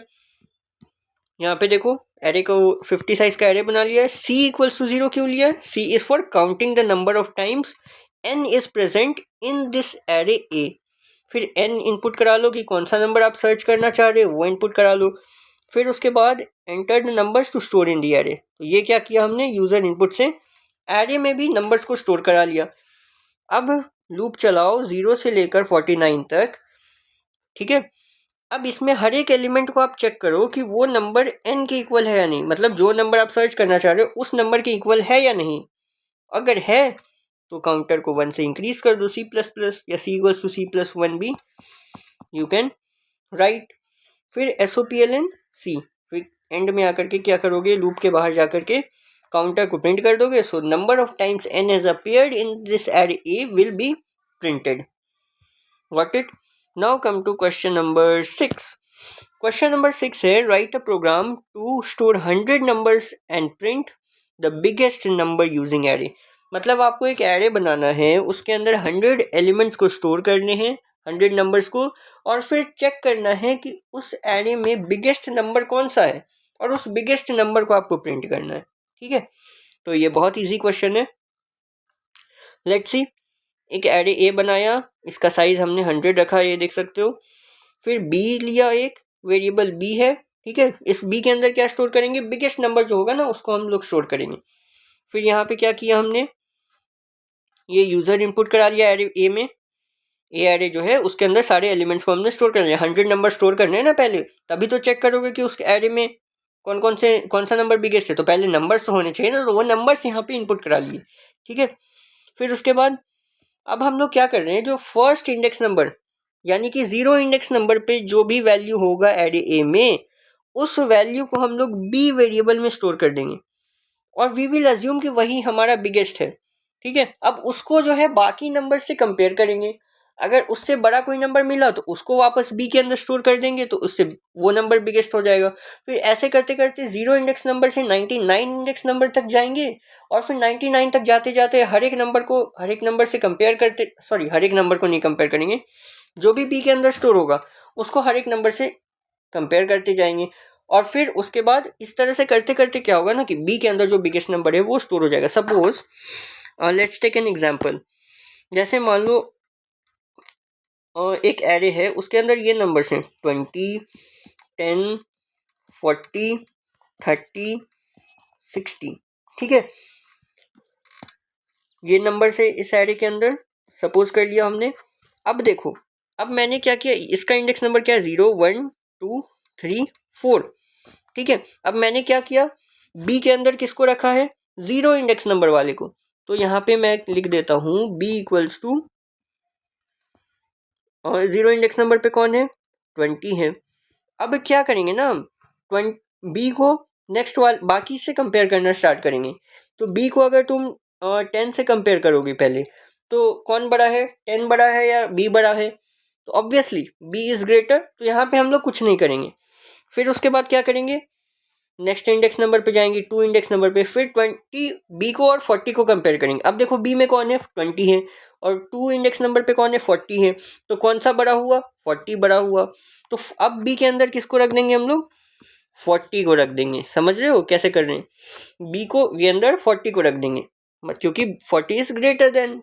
यहाँ पे देखो एरे को 50 साइज का एरे बना लिया है। c इक्वल्स टू 0 क्यों लिया है? c is for counting the number of times n is present in this array a। फिर n इनपुट करा लो कि कौन सा नंबर आप सर्च करना चाह रहे हो, वो इनपुट करा लो। फिर उसके बाद enter the numbers to store in the array. तो ये क्या किया हमने, यूजर इनपुट से एरे में भी नंबर्स को स्टोर करा लिया। अब लूप चलाओ 0 से लेकर 49 तक, ठीक है। अब इसमें हर एक एलिमेंट को आप चेक करो कि वो नंबर n के इक्वल है या नहीं, मतलब जो नंबर आप सर्च करना चाह रहे हो उस नंबर के इक्वल है या नहीं। अगर है तो काउंटर को 1 से इंक्रीज कर दो, c++ या c इक्वल्स टू c+1 भी यू कैन राइट। फिर SOPLN c, फिर एंड में आकर के क्या करोगे, लूप के बाहर जाकर के काउंटर को प्रिंट कर दोगे। So number of times n has appeared in this array a will be printed. Got it? Now come to question number 6. Question number 6 है write a program to store 100 numbers and print the biggest number using array। मतलब आपको एक array बनाना है, उसके अंदर 100 elements को store करने हैं, 100 नंबर्स को, और फिर चेक करना है कि उस एरे में बिगेस्ट नंबर कौन सा है और उस बिगेस्ट नंबर को आपको प्रिंट करना है। ठीक है, तो ये बहुत इजी क्वेश्चन है। लेट्स सी, एक एरे ए बनाया, इसका साइज हमने 100 रखा, ये देख सकते हो। फिर बी लिया, एक वेरिएबल बी है, ठीक है। इस बी के अंदर क्या स्टोर करेंगे, बिगेस्ट नंबर जो होगा ना उसको हम लोग स्टोर करेंगे। फिर यहाँ पे क्या किया हमने, ये यूजर इनपुट करा लिया एरे ए में। ए एरे जो है उसके अंदर सारे एलिमेंट्स को हमने स्टोर कर लिया। 100 नंबर स्टोर करने हैं ना पहले, तभी तो चेक करोगे कि उस एरे में कौन सा नंबर बिगेस्ट है। तो पहले नंबर्स तो होने चाहिए ना, तो वो नंबर्स यहाँ पे इनपुट करा लिए, ठीक है। फिर उसके बाद अब हम लोग क्या कर रहे हैं, जो फर्स्ट इंडेक्स नंबर यानी कि 0 इंडेक्स नंबर पे जो भी वैल्यू होगा एरे ए में, उस वैल्यू को हम लोग बी वेरिएबल में स्टोर कर देंगे और वी विल अज्यूम कि वही हमारा बिगेस्ट है, ठीक है। अब उसको जो है बाकी नंबर से कंपेयर करेंगे, अगर उससे बड़ा कोई नंबर मिला तो उसको वापस बी के अंदर स्टोर कर देंगे, तो उससे वो नंबर बिगेस्ट हो जाएगा। फिर ऐसे करते करते 0 इंडेक्स नंबर से 99 इंडेक्स नंबर तक जाएंगे, और फिर 99 तक जाते जाते हर एक नंबर से कंपेयर करते, सॉरी हर एक नंबर को नहीं कंपेयर करेंगे, जो भी बी के अंदर स्टोर होगा उसको हर एक नंबर से कंपेयर करते जाएंगे। और फिर उसके बाद इस तरह से करते करते क्या होगा ना कि बी के अंदर जो बिगेस्ट नंबर है वो स्टोर हो जाएगा। Suppose let's take an example, जैसे मान लो एक एरे है, उसके अंदर ये नंबर्स हैं 20, 10, 40, 30, 60, ठीक है। ये नंबर है इस एरे के अंदर, सपोज कर लिया हमने। अब देखो, अब मैंने क्या किया, इसका इंडेक्स नंबर क्या है, 0, 1, 2, 3, 4, ठीक है। अब मैंने क्या किया, बी के अंदर किसको रखा है, 0 इंडेक्स नंबर वाले को। तो यहाँ पे मैं लिख देता हूँ b इक्वल्स टू, और 0 इंडेक्स नंबर पे कौन है, 20 है। अब क्या करेंगे ना, बी को नेक्स्ट वाले बाकी से कंपेयर करना स्टार्ट करेंगे। तो बी को अगर तुम 10 से कंपेयर करोगे पहले, तो कौन बड़ा है, 10 बड़ा है या बी बड़ा है, तो ऑब्वियसली बी इज ग्रेटर, तो यहाँ पे हम लोग कुछ नहीं करेंगे। फिर उसके बाद क्या करेंगे, नेक्स्ट इंडेक्स नंबर पे जाएंगे, 2 इंडेक्स नंबर पे, फिर 20 बी को और 40 को कंपेयर करेंगे। अब देखो बी में कौन है, 20 है, और 2 इंडेक्स नंबर पे कौन है, 40 है, तो कौन सा बड़ा हुआ, 40 बड़ा हुआ। तो अब बी के अंदर किसको रख देंगे हम लोग, 40 को रख देंगे। समझ रहे हो कैसे कर रहे हैं, बी को के अंदर 40 को रख देंगे, क्योंकि 40 इज ग्रेटर देन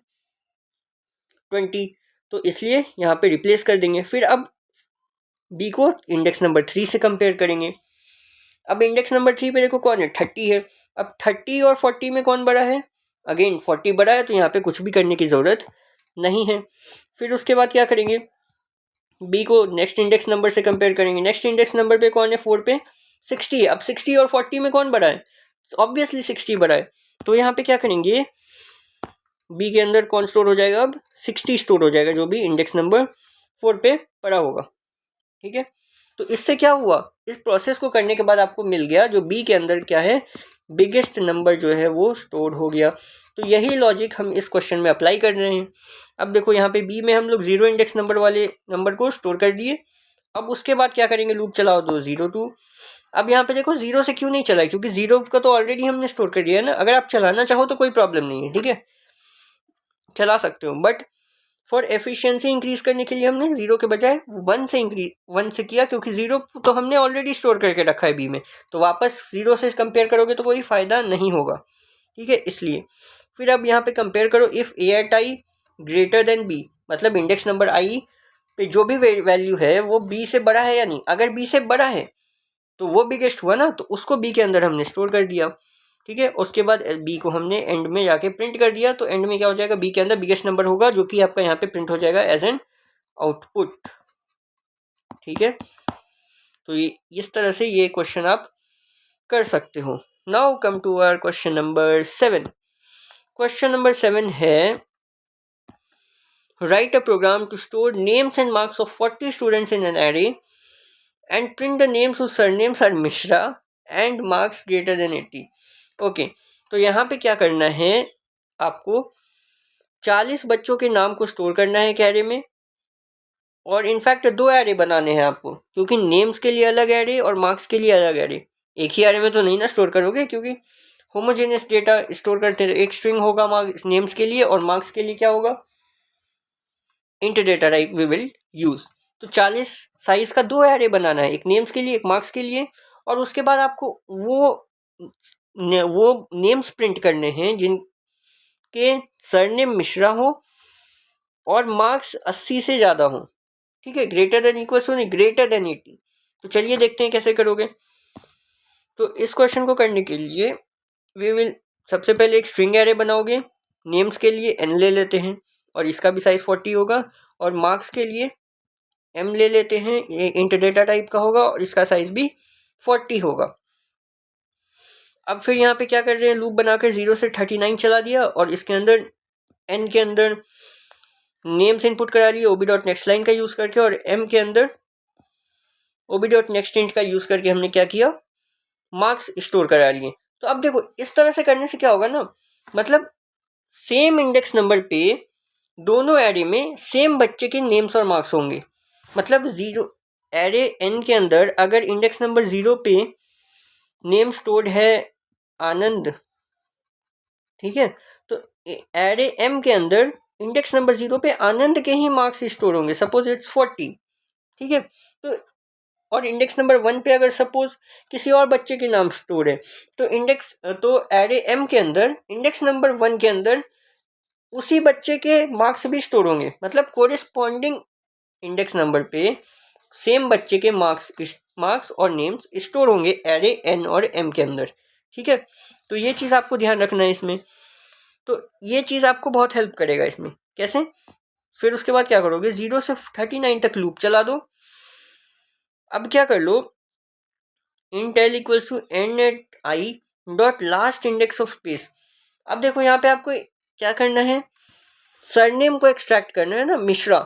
20, तो इसलिए यहाँ पे रिप्लेस कर देंगे। फिर अब बी को इंडेक्स नंबर 3 से कंपेयर करेंगे। अब इंडेक्स नंबर 3 पे देखो कौन है, 30 है। अब 30 और 40 में कौन बड़ा है, अगेन 40 बड़ा है, तो यहाँ पे कुछ भी करने की ज़रूरत नहीं है। फिर उसके बाद क्या करेंगे, बी को नेक्स्ट इंडेक्स नंबर से कंपेयर करेंगे। नेक्स्ट इंडेक्स नंबर पे कौन है, 4 पे 60 है। अब 60 और 40 में कौन बड़ा है, ऑब्वियसली 60 बड़ा है, तो यहाँ पे क्या करेंगे, बी के अंदर कौन स्टोर हो जाएगा, अब 60 स्टोर हो जाएगा, जो भी इंडेक्स नंबर 4 पे पड़ा होगा, ठीक है। तो इससे क्या हुआ, इस प्रोसेस को करने के बाद आपको मिल गया जो बी के अंदर क्या है, बिगेस्ट नंबर जो है वो स्टोर हो गया। तो यही लॉजिक हम इस क्वेश्चन में अप्लाई कर रहे हैं। अब देखो यहाँ पे बी में हम लोग 0 इंडेक्स नंबर वाले नंबर को स्टोर कर दिए। अब उसके बाद क्या करेंगे, लूप चलाओ दो 0 2। अब यहाँ पे देखो 0 से क्यों नहीं चला, क्योंकि 0 का तो ऑलरेडी हमने स्टोर कर दिया है ना। अगर आप चलाना चाहो तो कोई प्रॉब्लम नहीं है, ठीक है, चला सकते हो, बट फॉर एफिशिएंसी इंक्रीज करने के लिए हमने 0 के बजाय 1 से किया, क्योंकि 0 तो हमने ऑलरेडी स्टोर करके रखा है बी में, तो वापस 0 से कंपेयर करोगे तो कोई फ़ायदा नहीं होगा, ठीक है, इसलिए। फिर अब यहाँ पे कंपेयर करो, if a at i greater than b, मतलब इंडेक्स नंबर आई पे जो भी वैल्यू है वो बी से बड़ा है या नहीं। अगर बी से बड़ा है तो वो बिगेस्ट हुआ ना, तो उसको बी के अंदर हमने स्टोर कर दिया, ठीक है। उसके बाद बी को हमने एंड में जाके प्रिंट कर दिया, तो एंड में क्या हो जाएगा, बी के अंदर बिगेस्ट नंबर होगा जो कि आपका यहाँ पे प्रिंट हो जाएगा एज एन आउटपुट, ठीक है। तो ये इस तरह से ये क्वेश्चन आप कर सकते हो। Now come to our question number 7। Question number 7 है, write a program to store names and marks of 40 students in an array and print the names whose surnames are Mishra and marks greater than 80। Okay, तो यहाँ पे क्या करना है, आपको 40 बच्चों के नाम को स्टोर करना है एक एरे में, और इनफैक्ट 2 एरे बनाने हैं आपको, क्योंकि नेम्स के लिए अलग एरे और मार्क्स के लिए अलग एरे। एक ही एरे में तो नहीं ना स्टोर करोगे, क्योंकि होमोजेनियस डेटा स्टोर करते हैं। एक स्ट्रिंग होगा मार्क्स नेम्स के लिए, और मार्क्स के लिए क्या होगा, int data type we will use. तो 40 साइज का 2 एरे बनाना है, एक नेम्स के लिए एक मार्क्स के लिए, और उसके बाद आपको वो नेम्स प्रिंट करने हैं जिनके सरनेम मिश्रा हो और मार्क्स 80 से ज़्यादा हो, ठीक है, ग्रेटर देन इक्वल टू नहीं, ग्रेटर देन 80। तो चलिए देखते हैं कैसे करोगे। तो इस क्वेश्चन को करने के लिए वी विल सबसे पहले एक स्ट्रिंग एरे बनाओगे, नेम्स के लिए n ले लेते हैं और इसका भी साइज 40 होगा, और मार्क्स के लिए m ले लेते हैं, ये इंट डेटा टाइप का होगा और इसका साइज भी 40 होगा। अब फिर यहाँ पे क्या कर रहे हैं, लूप बनाकर 0 से 39 चला दिया, और इसके अंदर n के अंदर नेम्स इनपुट करा लिए ओबी डॉट नेक्स्ट लाइन का यूज़ करके, और m के अंदर ओबी डॉट नेक्स्ट इंट का यूज़ करके हमने क्या किया, मार्क्स स्टोर करा लिए। तो अब देखो इस तरह से करने से क्या होगा ना, मतलब सेम इंडेक्स नंबर पे दोनों एरे में सेम बच्चे के नेम्स और मार्क्स होंगे। मतलब 0 एरे n के अंदर अगर इंडेक्स नंबर 0 पे नेम स्टोर्ड है आनंद, ठीक है, तो एरे m के अंदर इंडेक्स नंबर 0 पे आनंद के ही मार्क्स स्टोर होंगे, सपोज इट्स 40, ठीक है। तो और इंडेक्स नंबर 1 पे अगर सपोज किसी और बच्चे के नाम स्टोर है, तो एरे m के अंदर इंडेक्स नंबर 1 के अंदर उसी बच्चे के मार्क्स भी स्टोर होंगे। मतलब कोरिस्पॉन्डिंग इंडेक्स नंबर पे सेम बच्चे के मार्क्स और नेम्स स्टोर होंगे एरे n और m के अंदर, ठीक है। तो ये चीज़ आपको ध्यान रखना है इसमें। तो ये चीज़ आपको बहुत हेल्प करेगा इसमें। कैसे, फिर उसके बाद क्या करोगे, 0 से 39 तक लूप चला दो। अब क्या कर लो, int l equals to n at i dot last index of space. अब देखो यहाँ पे आपको क्या करना है, सरनेम को एक्सट्रैक्ट करना है ना, मिश्रा।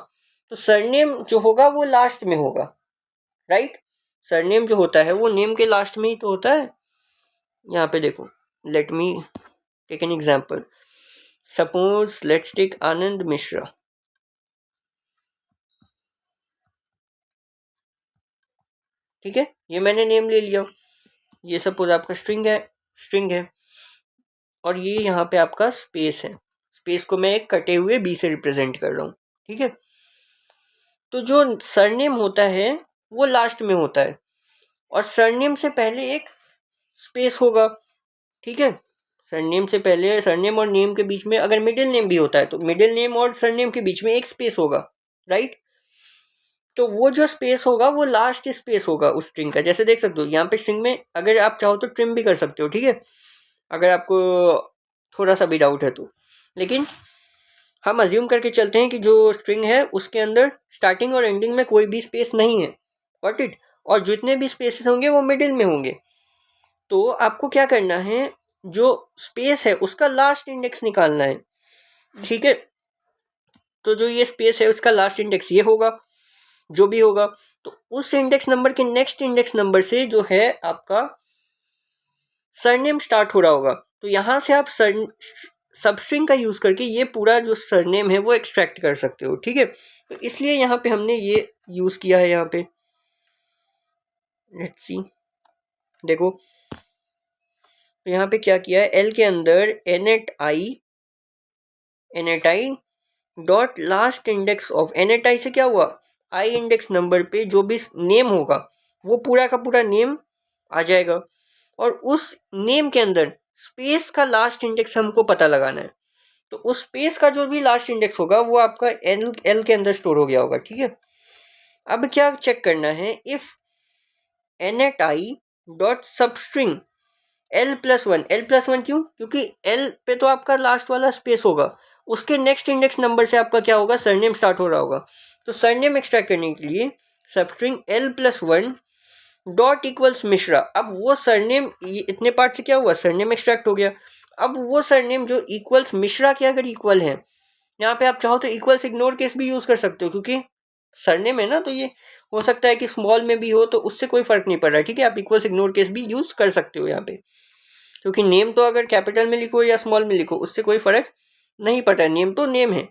तो सरनेम जो होगा वो लास्ट में होगा, राइट। सरनेम जो होता है वो नेम के लास्ट में ही तो होता है। यहाँ पे देखो, let me take an example, suppose let's take Anand Mishra, ठीक है, ये मैंने नेम ले लिया। ये सपोज आपका स्ट्रिंग है, और ये यहाँ पे आपका स्पेस है। स्पेस को मैं एक कटे हुए बी से रिप्रेजेंट कर रहा हूँ, ठीक है। तो जो सरनेम होता है वो लास्ट में होता है, और सरनेम से पहले एक स्पेस होगा, ठीक है। सरनेम से पहले, सरनेम और नेम के बीच में अगर मिडिल नेम भी होता है तो मिडिल नेम और सरनेम के बीच में एक स्पेस होगा, राइट। तो वो जो स्पेस होगा वो लास्ट स्पेस होगा उस स्ट्रिंग का। जैसे देख सकते हो यहाँ पे स्ट्रिंग में अगर आप चाहो तो ट्रिम भी कर सकते हो, ठीक है, अगर आपको थोड़ा सा भी डाउट है तो। लेकिन हम अज्यूम करके चलते हैं कि जो स्ट्रिंग है उसके अंदर स्टार्टिंग और एंडिंग में कोई भी स्पेस नहीं है, गॉट इट, और जितने भी स्पेसेस होंगे वो मिडिल में होंगे। तो आपको क्या करना है, जो स्पेस है उसका लास्ट इंडेक्स निकालना है, ठीक है। तो जो ये स्पेस है उसका लास्ट इंडेक्स ये होगा, जो भी होगा, तो उस इंडेक्स नंबर के नेक्स्ट इंडेक्स नंबर से जो है आपका सरनेम स्टार्ट हो रहा होगा। तो यहाँ से आप सबस्ट्रिंग का यूज़ करके ये पूरा जो सरनेम है वो एक्सट्रैक्ट कर सकते हो, ठीक है। तो इसलिए यहाँ पे हमने ये यूज़ किया है। यहाँ पे लेट्स सी, देखो, तो यहाँ पे क्या किया है, एल के अंदर n at i dot last index of NATI से क्या हुआ, आई इंडेक्स नंबर पे जो भी नेम होगा वो पूरा का पूरा नेम आ जाएगा, और उस नेम के अंदर स्पेस का लास्ट इंडेक्स हमको पता लगाना है। तो उस स्पेस का जो भी लास्ट इंडेक्स होगा वो आपका एल के अंदर स्टोर हो गया होगा, ठीक है। अब क्या चेक करना है, if NATI dot substring L+1, L+1 क्यों, क्योंकि L पे तो आपका लास्ट वाला स्पेस होगा, उसके नेक्स्ट इंडेक्स नंबर से आपका क्या होगा, सरनेम स्टार्ट हो रहा होगा। तो सरनेम एक्सट्रैक्ट करने के लिए substring L+1 dot equals Mishra. अब वो सरनेम इतने पार्ट से क्या हुआ, सरनेम एक्सट्रैक्ट हो गया। अब वो सरनेम जो इक्वल्स मिश्रा के अगर इक्वल है, यहाँ पे आप चाहो तो इक्वल्स इग्नोर केस भी यूज कर सकते हो, क्योंकि सरनेम है ना, तो ये हो सकता है कि स्मॉल में भी हो, तो उससे कोई फर्क नहीं पड़ रहा है, ठीक है। आप इक्वल्स इग्नोर केस भी यूज कर सकते हो यहाँ पे, क्योंकि नेम तो अगर कैपिटल में लिखो या स्मॉल में लिखो उससे कोई फर्क नहीं पड़ता, नेम तो नेम है।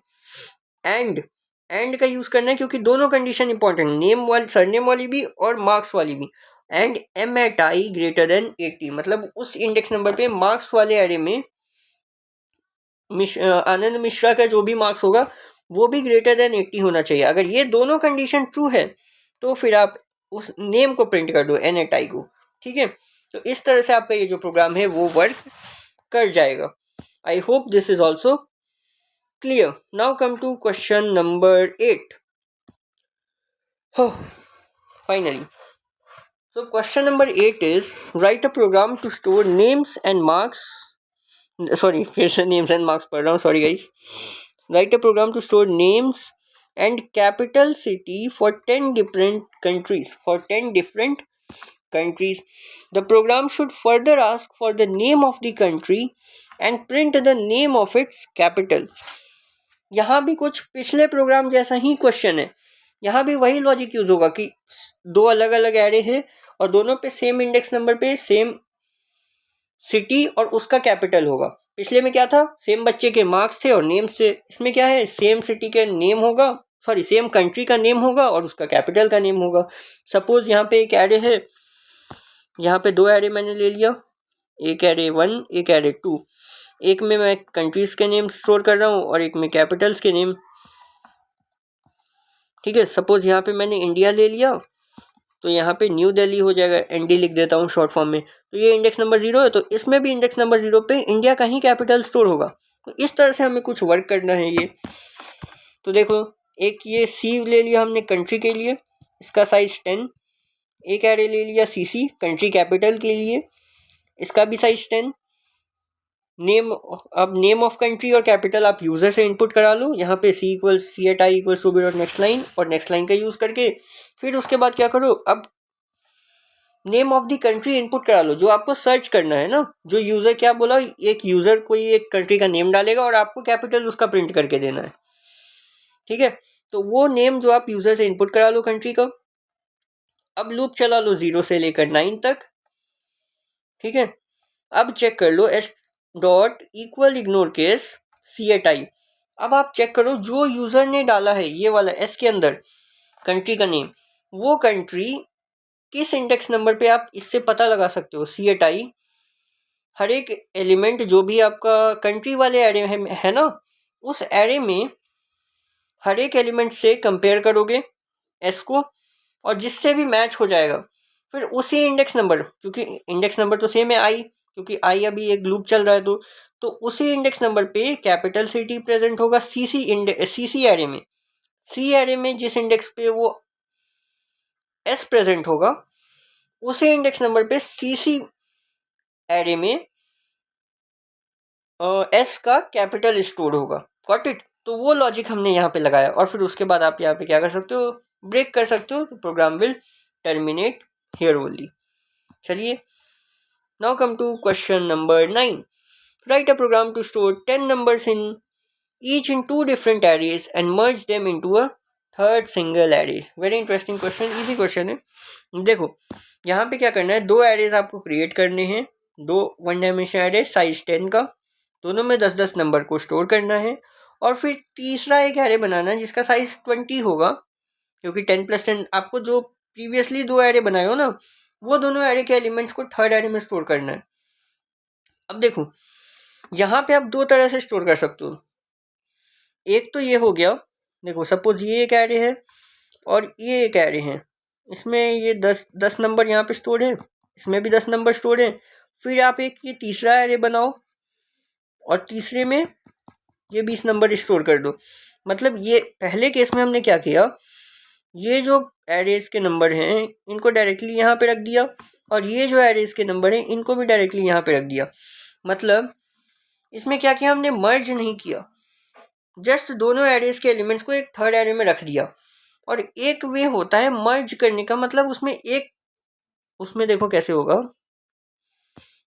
एंड का यूज करना है, क्योंकि दोनों कंडीशन इंपॉर्टेंट, नेम वाली, सरनेम वाली भी और मार्क्स वाली भी। एंड MATI ग्रेटर देन 80, मतलब उस इंडेक्स नंबर पे मार्क्स वाले एरे में आनंद मिश्रा का जो भी मार्क्स होगा वो भी ग्रेटर देन 80 होना चाहिए। अगर ये दोनों कंडीशन ट्रू है तो फिर आप उस नेम को प्रिंट कर दो, NATI को, ठीक है। तो इस तरह से आपका ये जो प्रोग्राम है वो वर्क कर जाएगा। I hope this is also clear. Now come to question number 8। Finally, so question number 8 is write a program to store names and marks, sorry, फिर से names and marks पढ़ रहा हूँ, sorry guys. Write a program to store names and capital city for 10 different countries. The program should further ask for the name of the country and print the name of its capital. यहाँ भी कुछ पिछले programme जैसा ही question है। यहाँ भी वही logic use होगा कि दो अलग अलग एरे हैं और दोनों पे सेम इंडेक्स नंबर पे सेम सिटी और उसका कैपिटल होगा। पिछले में क्या था, सेम बच्चे के मार्क्स थे और नेम से। इसमें क्या है, सेम सिटी के नेम होगा, सॉरी सेम कंट्री का नेम होगा और उसका कैपिटल का नेम होगा। सपोज यहाँ पे एक एरे है, यहाँ पे दो एरे मैंने ले लिया, एक एरे 1 एक एरे 2। एक में मैं कंट्रीज के नेम स्टोर कर रहा हूँ और एक में कैपिटल्स के नेम, ठीक है। सपोज यहाँ पे मैंने इंडिया ले लिया तो यहाँ पे न्यू दिल्ली हो जाएगा, ND लिख देता हूँ शॉर्ट फॉर्म में। तो ये इंडेक्स नंबर 0 है, तो इसमें भी इंडेक्स नंबर 0 पे इंडिया का ही कैपिटल स्टोर होगा। तो इस तरह से हमें कुछ वर्क करना है ये। तो देखो, एक ये C ले लिया हमने कंट्री के लिए, इसका साइज 10। एक एरे ले लिया CC कंट्री कैपिटल के लिए, इसका भी साइज 10। नेम, अब नेम ऑफ कंट्री और कैपिटल आप यूजर से इनपुट करा लो। यहाँ पे C = CATI = नेक्स्ट लाइन, और नेक्स्ट लाइन का यूज करके फिर उसके बाद क्या करो, अब name of the country input करा लो जो आपको सर्च करना है ना। जो यूजर क्या बोला, एक यूजर कोई एक कंट्री का नेम डालेगा और आपको कैपिटल उसका प्रिंट करके देना है, ठीक है। तो वो नेम जो आप यूजर से इनपुट करा लो कंट्री का। अब लूप चला लो 0 से लेकर 9 तक, ठीक है। अब चेक कर लो S dot equal ignore case CATI। अब आप चेक करो जो यूजर ने डाला है ये वाला S के अंदर कंट्री का नेम, वो कंट्री किस इंडेक्स नंबर पे आप इससे पता लगा सकते हो। CATI हर एक एलिमेंट जो भी आपका कंट्री वाले एरे है ना, उस एरे में हर एक एलिमेंट से कंपेयर करोगे S को, और जिससे भी मैच हो जाएगा फिर उसी इंडेक्स नंबर, क्योंकि इंडेक्स नंबर तो सेम है I, क्योंकि I अभी एक लूप चल रहा है, तो उसी इंडेक्स नंबर पे कैपिटल सिटी प्रेजेंट होगा CC एरे में। C एरे में जिस इंडेक्स पे वो S प्रेजेंट होगा उसी इंडेक्स नंबर पे CC एरे में S का कैपिटल स्टोर होगा। Got it. तो वो लॉजिक हमने यहाँ पे लगाया, और फिर उसके बाद आप यहाँ पे क्या कर सकते हो, ब्रेक कर सकते हो। तो program will terminate here only. चलिए, now come to question number 9। Write a program to store 10 numbers in each in 2 different arrays and merge them into a third single array. Very interesting question, easy question है। देखो यहाँ पे क्या करना है, दो arrays आपको क्रिएट करने हैं, दो 1 डायमेंशनल एरे साइज 10 का, दोनों में 10-10 नंबर को स्टोर करना है। और फिर तीसरा एक एरे बनाना है जिसका साइज 20 होगा, क्योंकि 10+10 आपको जो प्रीवियसली दो एरे बनाए हो ना, वो दोनों एरे के एलिमेंट्स को थर्ड एरे में स्टोर करना है। अब देखो यहाँ पे आप दो तरह से स्टोर कर सकते हो। एक तो ये हो गया, देखो सपोज ये एक एरे है और ये एक एरे है, इसमें ये 10 नंबर यहाँ पे स्टोर है, इसमें भी 10 नंबर स्टोर है। फिर आप एक ये तीसरा एरे बनाओ और तीसरे में ये 20 नंबर स्टोर कर दो। मतलब ये पहले केस में हमने क्या किया, ये जो एरेज के नंबर हैं इनको डायरेक्टली यहाँ पे रख दिया और ये जो एरेज के नंबर हैं इनको भी डायरेक्टली यहाँ पे रख दिया। मतलब इसमें क्या किया, हमने मर्ज नहीं किया, जस्ट दोनों एरेज के एलिमेंट्स को एक थर्ड एरे में रख दिया। और एक वे होता है मर्ज करने का, मतलब उसमें देखो कैसे होगा,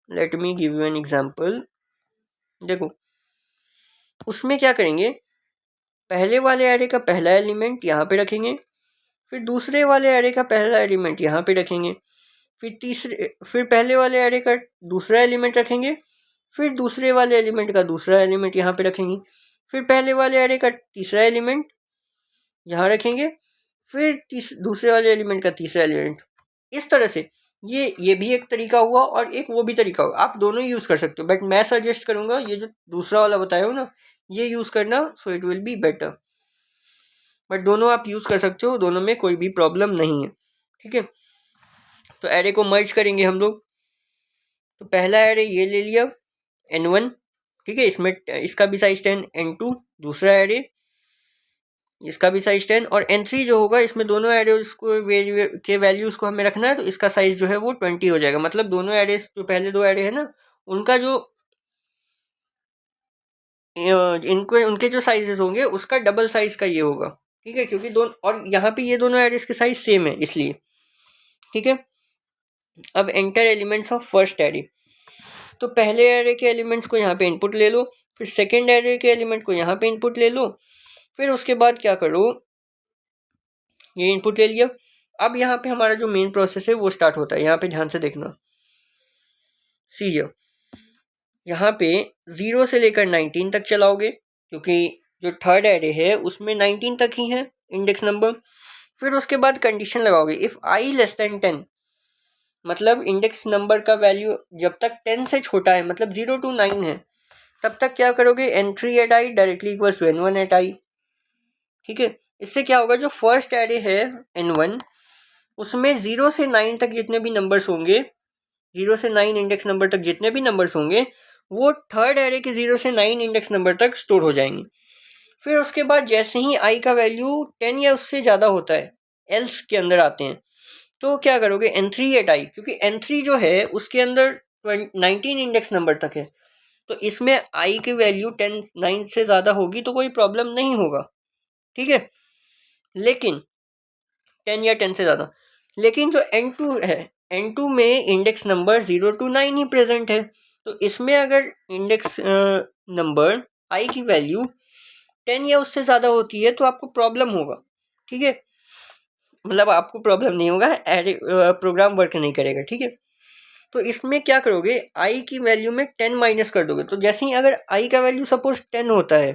let me give you an example. देखो उसमें क्या करेंगे, पहले वाले एरे का पहला एलिमेंट यहाँ पे रखेंगे, फिर दूसरे वाले एरे का पहला एलिमेंट यहाँ पे रखेंगे, फिर पहले वाले एरे का दूसरा एलिमेंट रखेंगे, फिर दूसरे वाले एलिमेंट का दूसरा एलिमेंट यहाँ पे रखेंगे, फिर पहले वाले एरे का तीसरा एलिमेंट यहाँ रखेंगे, फिर दूसरे वाले एलिमेंट का तीसरा एलिमेंट। इस तरह से ये भी एक तरीका हुआ और एक वो भी तरीका हुआ, आप दोनों ही यूज़ कर सकते हो, बट मैं सजेस्ट करूँगा ये जो दूसरा वाला बताया हो ना, ये यूज़ करना, so it will be better. But दोनों आप यूज़ कर सकते हो, दोनों में कोई भी प्रॉब्लम नहीं है, ठीक है। तो एरे को मर्ज करेंगे हम लोग। तो पहला एरे ये ले लिया n1, ठीक है, इसमें इसका भी साइज 10, n2 दूसरा एरे, इसका भी साइज 10, और n3 जो होगा इसमें दोनों एरेज को के वैल्यूज़ को हमें रखना है, तो इसका साइज जो है वो 20 हो जाएगा। मतलब दोनों एरेज जो पहले दो एरे है ना, उनका जो उनके जो साइजेस होंगे उसका डबल साइज का ये होगा, ठीक है, क्योंकि दोनों, और यहाँ पे ये दोनों एरेज के साइज सेम है इसलिए, ठीक है। अब enter elements of first array, तो पहले एरे के एलिमेंट्स को यहाँ पे इनपुट ले लो, फिर सेकेंड एरे के एलिमेंट को यहाँ पे इनपुट ले लो, फिर उसके बाद क्या करो, ये इनपुट ले लिया। अब यहाँ पे हमारा जो मेन प्रोसेस है वो स्टार्ट होता है, यहाँ पे ध्यान से देखना, सी यहाँ पे 0 से लेकर 19 तक चलाओगे, क्योंकि जो थर्ड एरे है उसमें 19 तक ही है इंडेक्स नंबर। फिर उसके बाद कंडीशन लगाओगे, इफ़ आई लेस देन 10, मतलब इंडेक्स नंबर का वैल्यू जब तक 10 से छोटा है, मतलब 0 to 9 है, तब तक क्या करोगे, n3 at I directly equals to n1 at I, ठीक है। इससे क्या होगा, जो फर्स्ट एरे है n1, उसमें 0 से 9 तक जितने भी नंबर्स होंगे, 0 से 9 इंडेक्स नंबर तक जितने भी नंबर्स होंगे, वो थर्ड एरे के 0 से 9 इंडेक्स नंबर तक स्टोर हो जाएंगे। फिर उसके बाद जैसे ही आई का वैल्यू 10 या उससे ज़्यादा होता है, एल्स के अंदर आते हैं, तो क्या करोगे, n3 एट आई, क्योंकि n3 जो है उसके अंदर 19 इंडेक्स नंबर तक है, तो इसमें आई की वैल्यू 9 से ज़्यादा होगी तो कोई प्रॉब्लम नहीं होगा, ठीक है। लेकिन 10 या 10 से ज़्यादा, लेकिन जो n2 है, n2 में index number 0 to 9 he present है, तो इसमें अगर इंडेक्स नंबर आई की वैल्यू 10 या उससे ज़्यादा होती है तो आपको प्रॉब्लम होगा, ठीक है। मतलब आपको प्रॉब्लम नहीं होगा, प्रोग्राम वर्क नहीं करेगा, ठीक है। तो इसमें क्या करोगे, आई की वैल्यू में 10 माइनस कर दोगे, तो जैसे ही अगर आई का वैल्यू सपोज 10 होता है,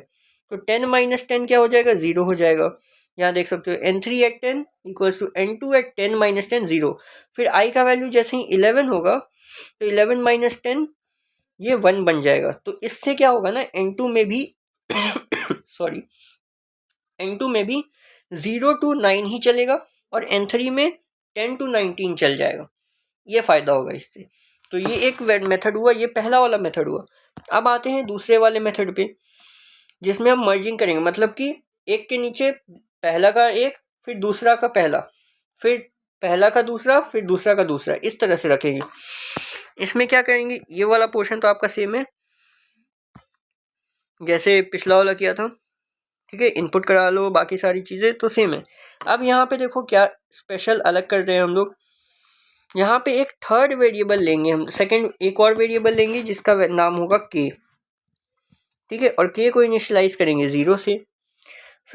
तो 10 माइनस 10 क्या हो जाएगा, 0 हो जाएगा। यहाँ देख सकते हो n3 at 10 equals to n2 at 10 minus 10 0। फिर आई का वैल्यू जैसे ही 11 होगा, तो 11 माइनस 10 ये 1 बन जाएगा। तो इससे क्या होगा ना, n2 में भी सॉरी n2 में भी 0 to 9 ही चलेगा और n3 में 10 to 19 चल जाएगा, ये फ़ायदा होगा इससे। तो ये एक मेथड हुआ, ये पहला वाला मेथड हुआ। अब आते हैं दूसरे वाले मेथड पे, जिसमें हम मर्जिंग करेंगे, मतलब कि एक के नीचे पहला का एक, फिर दूसरा का पहला, फिर पहला का दूसरा, फिर दूसरा का दूसरा, इस तरह से रखेंगे। इसमें क्या करेंगे, ये वाला पोर्शन तो आपका सेम है जैसे पिछला वाला किया था, ठीक है, इनपुट करा लो, बाकी सारी चीज़ें तो सेम है। अब यहाँ पे देखो क्या स्पेशल अलग कर रहे हैं हम लोग, यहाँ पे एक थर्ड वेरिएबल लेंगे हम, सेकंड एक और वेरिएबल लेंगे जिसका नाम होगा k, ठीक है, और k को इनिशियलाइज करेंगे 0 से।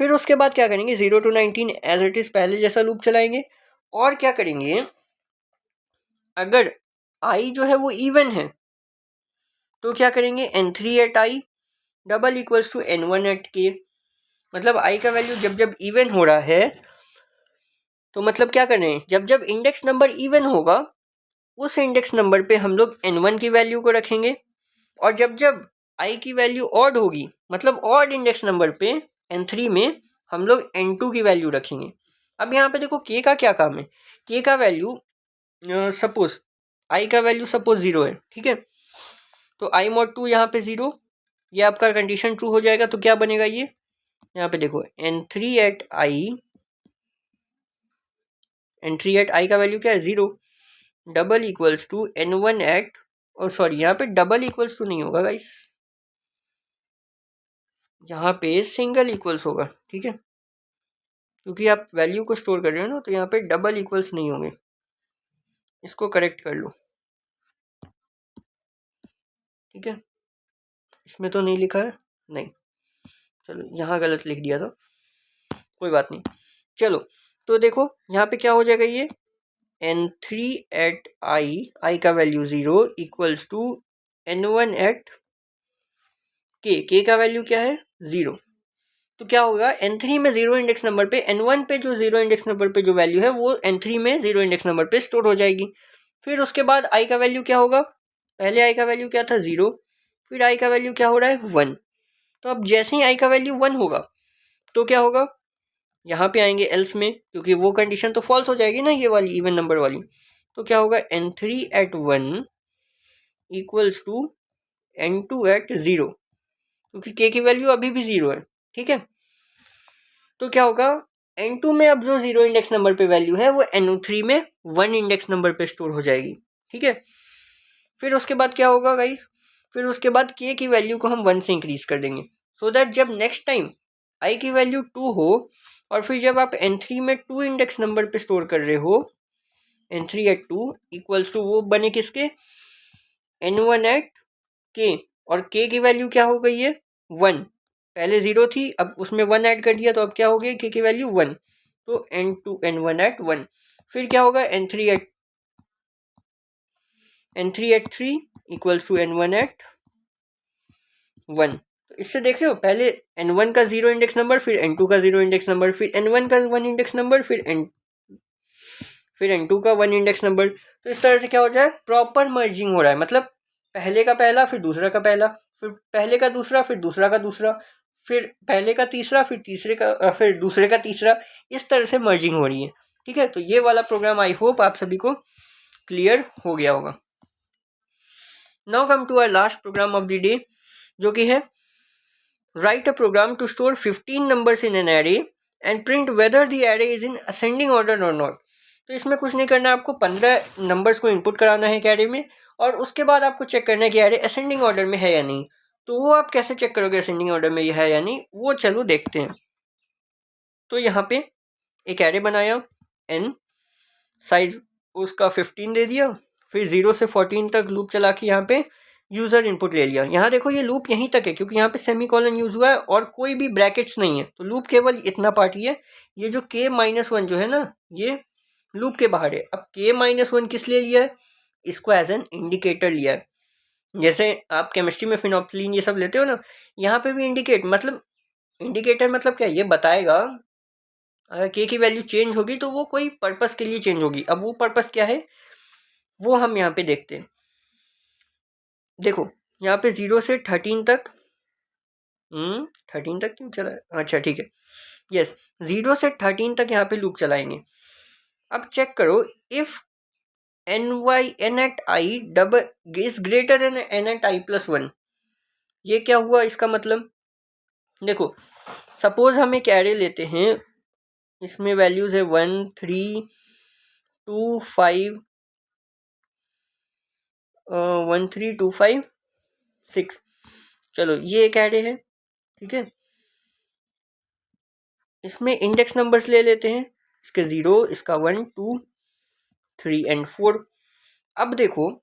फिर उसके बाद क्या करेंगे, 0 to 19 एज इट इज़ पहले जैसा लूप चलाएंगे। और क्या करेंगे, अगर i जो है वो इवन है तो क्या करेंगे, n3 at i double equals to n1 at k। मतलब i का वैल्यू जब जब इवन हो रहा है, तो मतलब क्या कर रहे हैं, जब जब इंडेक्स नंबर इवन होगा उस इंडेक्स नंबर पे हम लोग n1 की वैल्यू को रखेंगे, और जब जब i की वैल्यू ऑड होगी, मतलब ऑड इंडेक्स नंबर पे n3 में हम लोग n2 की वैल्यू रखेंगे। अब यहाँ पे देखो k का क्या काम है, k का वैल्यू सपोज i का वैल्यू सपोज 0 है, ठीक है, तो i mod 2 यहाँ पे 0, ये आपका कंडीशन ट्रू हो जाएगा। तो क्या बनेगा ये, यहाँ पे देखो n3 एट i का वैल्यू क्या है 0, double equals to n1 at, और सॉरी यहाँ पे डबल इक्वल्स टू नहीं होगा गाइस, यहाँ पे सिंगल इक्वल्स होगा, ठीक है, क्योंकि आप वैल्यू को स्टोर कर रहे हो ना, तो यहाँ पे डबल इक्वल्स नहीं होंगे, इसको करेक्ट कर लो, ठीक है, इसमें तो नहीं लिखा है, नहीं, चलो यहाँ गलत लिख दिया था, कोई बात नहीं। चलो तो देखो यहाँ पे क्या हो जाएगा, ये n3 एट i का value 0 equals to n1 at k का वैल्यू क्या है 0। तो क्या होगा, n3 में 0 इंडेक्स नंबर पे, n1 पे जो 0 इंडेक्स नंबर पे जो वैल्यू है वो n3 में 0 इंडेक्स नंबर पे स्टोर हो जाएगी। फिर उसके बाद i का वैल्यू क्या होगा, पहले i का वैल्यू क्या था 0, फिर i का वैल्यू क्या हो रहा है 1। तो अब जैसे ही i का वैल्यू 1 होगा तो क्या होगा, यहाँ पे आएंगे एल्स में, क्योंकि वो कंडीशन तो फॉल्स हो जाएगी ना, ये वाली इवन नंबर वाली। तो क्या होगा, n3 eight 1 equals to n2 eight 0, क्योंकि k की वैल्यू अभी भी 0 है, ठीक है। तो क्या होगा, n2 में अब जो 0 इंडेक्स नंबर पे वैल्यू है वो n3 में 1 इंडेक्स नंबर पे स्टोर हो जाएगी, ठीक है। फिर उसके बाद क्या होगा गाइस, फिर उसके बाद k की वैल्यू को हम 1 से इंक्रीज कर देंगे, सो दैट जब नेक्स्ट टाइम i की वैल्यू 2 हो, और फिर जब आप n3 में 2 इंडेक्स नंबर पे स्टोर कर रहे हो, n3 एट 2 इक्वल्स टू वो बने किसके, n1 एट k, और k की वैल्यू क्या हो गई है 1, पहले 0 थी, अब उसमें 1 ऐड कर दिया, तो अब क्या हो गई k की वैल्यू 1, तो n2 n1 एट 1। फिर क्या होगा, n3 eight 3 equals to n1 eight 1। तो इससे देख रहे हो, पहले n1 का 0 इंडेक्स नंबर, फिर n2 का 0 इंडेक्स नंबर, फिर n1 का 1 इंडेक्स नंबर, फिर n2 का 1 इंडेक्स नंबर। तो इस तरह से क्या हो जाए, प्रॉपर मर्जिंग हो रहा है, मतलब पहले का पहला, फिर दूसरा का पहला, फिर पहले का दूसरा, फिर दूसरा का दूसरा, फिर पहले का तीसरा, फिर तीसरे का, फिर दूसरे का तीसरा, इस तरह से मर्जिंग हो रही है, ठीक है। तो ये वाला प्रोग्राम आई होप आप सभी को क्लियर हो गया होगा। Now come to our last program of the day, जो कि है write a program to store 15 numbers in an array and print whether the array is in ascending order और नॉट। तो इसमें कुछ नहीं करना है, आपको 15 नंबर्स को इनपुट कराना है एक एरे में, और उसके बाद आपको चेक करना है कि एरे असेंडिंग ऑर्डर में है या नहीं। तो वो आप कैसे चेक करोगे असेंडिंग ऑर्डर में ये है या नहीं, वो चलो देखते हैं। तो यहाँ पे एक एरे बनाया, n साइज उसका 15 दे दिया, फिर 0 से 14 तक लूप चला के यहाँ पे यूज़र इनपुट ले लिया। यहाँ देखो ये लूप यहीं तक है, क्योंकि यहाँ पे सेमीकोलन यूज़ हुआ है और कोई भी ब्रैकेट्स नहीं है, तो लूप केवल इतना पार्ट ही है। ये जो k-1 जो है ना, ये लूप के बाहर है। अब k-1 किस लिए लिया है, इसको एज एन इंडिकेटर लिया है। जैसे आप केमिस्ट्री में फिनोप्सिलीन ये सब लेते हो ना, यहाँ पे भी इंडिकेटर मतलब क्या, ये बताएगा अगर k की वैल्यू चेंज होगी तो वो कोई पर्पस के लिए चेंज होगी। अब वो पर्पस क्या है वो हम यहाँ पे देखते हैं। देखो यहाँ पे 0 से 13 तक 13 तक क्यों चला है, अच्छा ठीक है, यस 0 से 13 तक यहाँ पे लूप चलाएंगे। अब चेक करो, if n at i double is greater than n at i plus 1, ये क्या हुआ इसका मतलब, देखो सपोज हम एक एरे लेते हैं, इसमें वैल्यूज है 1 3 2 5 1 3 2 5 6, चलो ये एक एरे है, ठीक है। इसमें इंडेक्स नंबर्स ले लेते हैं, इसके 0, इसका 1 2 3 एंड 4। अब देखो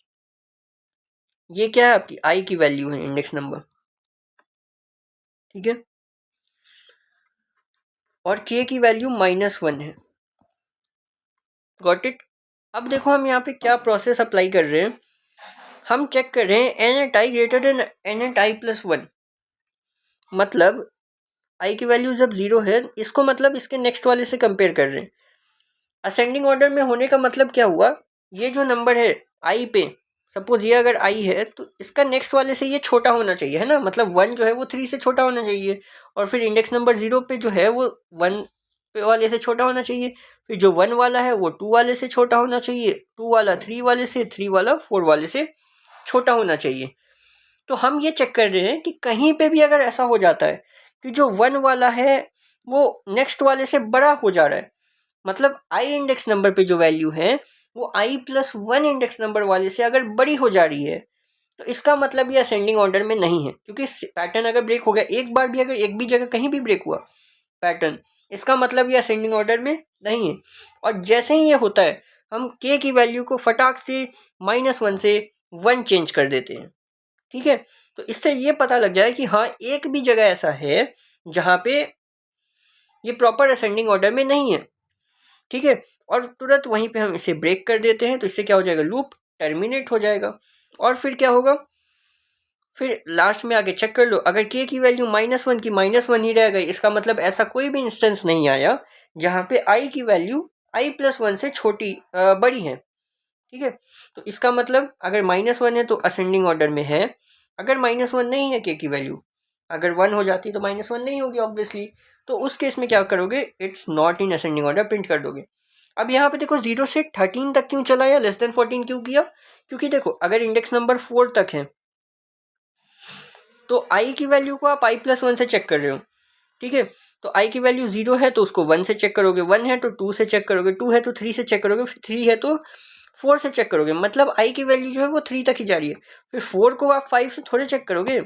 ये क्या है, आपकी आई की वैल्यू है इंडेक्स नंबर, ठीक है, और k की वैल्यू -1 है, गॉट इट। अब देखो हम यहाँ पे क्या प्रोसेस अप्लाई कर रहे हैं, हम चेक कर रहे हैं n at i greater than n at i plus 1, मतलब आई की वैल्यू जब 0 है, इसको मतलब इसके नेक्स्ट वाले से कंपेयर कर रहे हैं। असेंडिंग ऑर्डर में होने का मतलब क्या हुआ, ये जो नंबर है आई पे सपोज ये अगर i है तो इसका नेक्स्ट वाले से ये छोटा होना चाहिए, है ना, मतलब 1 जो है वो 3 से छोटा होना चाहिए, और फिर इंडेक्स नंबर 0 पे जो है वो 1 पे वाले से छोटा होना चाहिए, फिर जो 1 वाला है वो 2 वाले से छोटा होना चाहिए, 2 वाला 3 वाले से, 3 वाला 4 वाले से छोटा होना चाहिए। तो हम ये चेक कर रहे हैं कि कहीं पे भी अगर ऐसा हो जाता है कि जो 1 वाला है वो नेक्स्ट वाले से बड़ा हो जा रहा है, मतलब i इंडेक्स नंबर पे जो वैल्यू है वो i+1 इंडेक्स नंबर वाले से अगर बड़ी हो जा रही है, तो इसका मतलब ये असेंडिंग ऑर्डर में नहीं है, क्योंकि पैटर्न अगर ब्रेक हो गया एक बार भी, अगर एक भी जगह कहीं भी ब्रेक हुआ पैटर्न, इसका मतलब ये असेंडिंग ऑर्डर में नहीं है। और जैसे ही ये होता है हम k की वैल्यू को फटाक से -1 से 1 चेंज कर देते हैं, ठीक है। तो इससे ये पता लग जाए कि हाँ एक भी जगह ऐसा है जहाँ पे ये प्रॉपर असेंडिंग ऑर्डर में नहीं है, ठीक है। और तुरंत वहीं पे हम इसे ब्रेक कर देते हैं, तो इससे क्या हो जाएगा, लूप टर्मिनेट हो जाएगा। और फिर क्या होगा, फिर लास्ट में आगे चेक कर लो, अगर k की वैल्यू -1 की -1 ही रह गई, इसका मतलब ऐसा कोई भी इंस्टेंस नहीं आया जहाँ पे i की वैल्यू i+1 से छोटी बड़ी है, ठीक है। तो इसका मतलब अगर -1 है तो असेंडिंग ऑर्डर में है, अगर -1 नहीं है k की वैल्यू, अगर 1 हो जाती तो -1 नहीं होगी ऑब्वियसली, तो उस केस में क्या करोगे, it's not in ascending order print कर दोगे। अब यहाँ पे देखो 0 से 13 तक क्यों चला या लेस देन 14 क्यों किया, क्योंकि देखो अगर इंडेक्स नंबर 4 तक है तो i की वैल्यू को आप i+1 से चेक कर रहे हो, ठीक है। तो i की वैल्यू 0 है तो उसको 1 से चेक करोगे, 1 है तो 2 से चेक करोगे, 2 है तो 3 से चेक करोगे, फिर 3 है तो 4 से चेक करोगे, मतलब i की वैल्यू जो है वो 3 तक ही जा रही है। फिर 4 को आप 5 से थोड़े चेक करोगे,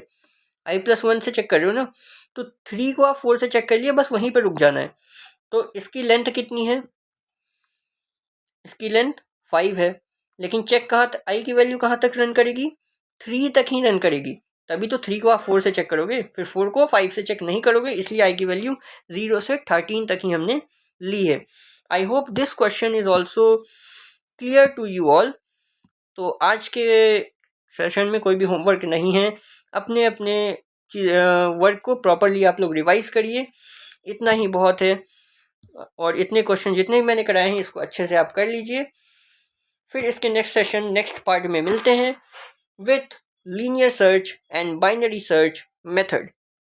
i+1 से चेक कर रहे हो ना, तो 3 को आप 4 से चेक कर लिया, बस वहीं पर रुक जाना है। तो इसकी लेंथ कितनी है, इसकी लेंथ 5 है, लेकिन चेक कहाँ तक, i की वैल्यू कहाँ तक रन करेगी, 3 तक ही रन करेगी, तभी तो 3 को आप 4 से चेक करोगे, फिर 4 को 5 से चेक नहीं करोगे, इसलिए i की वैल्यू 0 से 13 तक ही हमने ली है। I hope this question is also clear to you all. तो आज के सेशन में कोई भी होमवर्क नहीं है, अपने अपने वर्क को प्रॉपरली आप लोग रिवाइज करिए, इतना ही बहुत है। और इतने क्वेश्चन जितने भी मैंने कराए हैं इसको अच्छे से आप कर लीजिए। फिर इसके नेक्स्ट सेशन नेक्स्ट पार्ट में मिलते हैं with linear search and binary search method.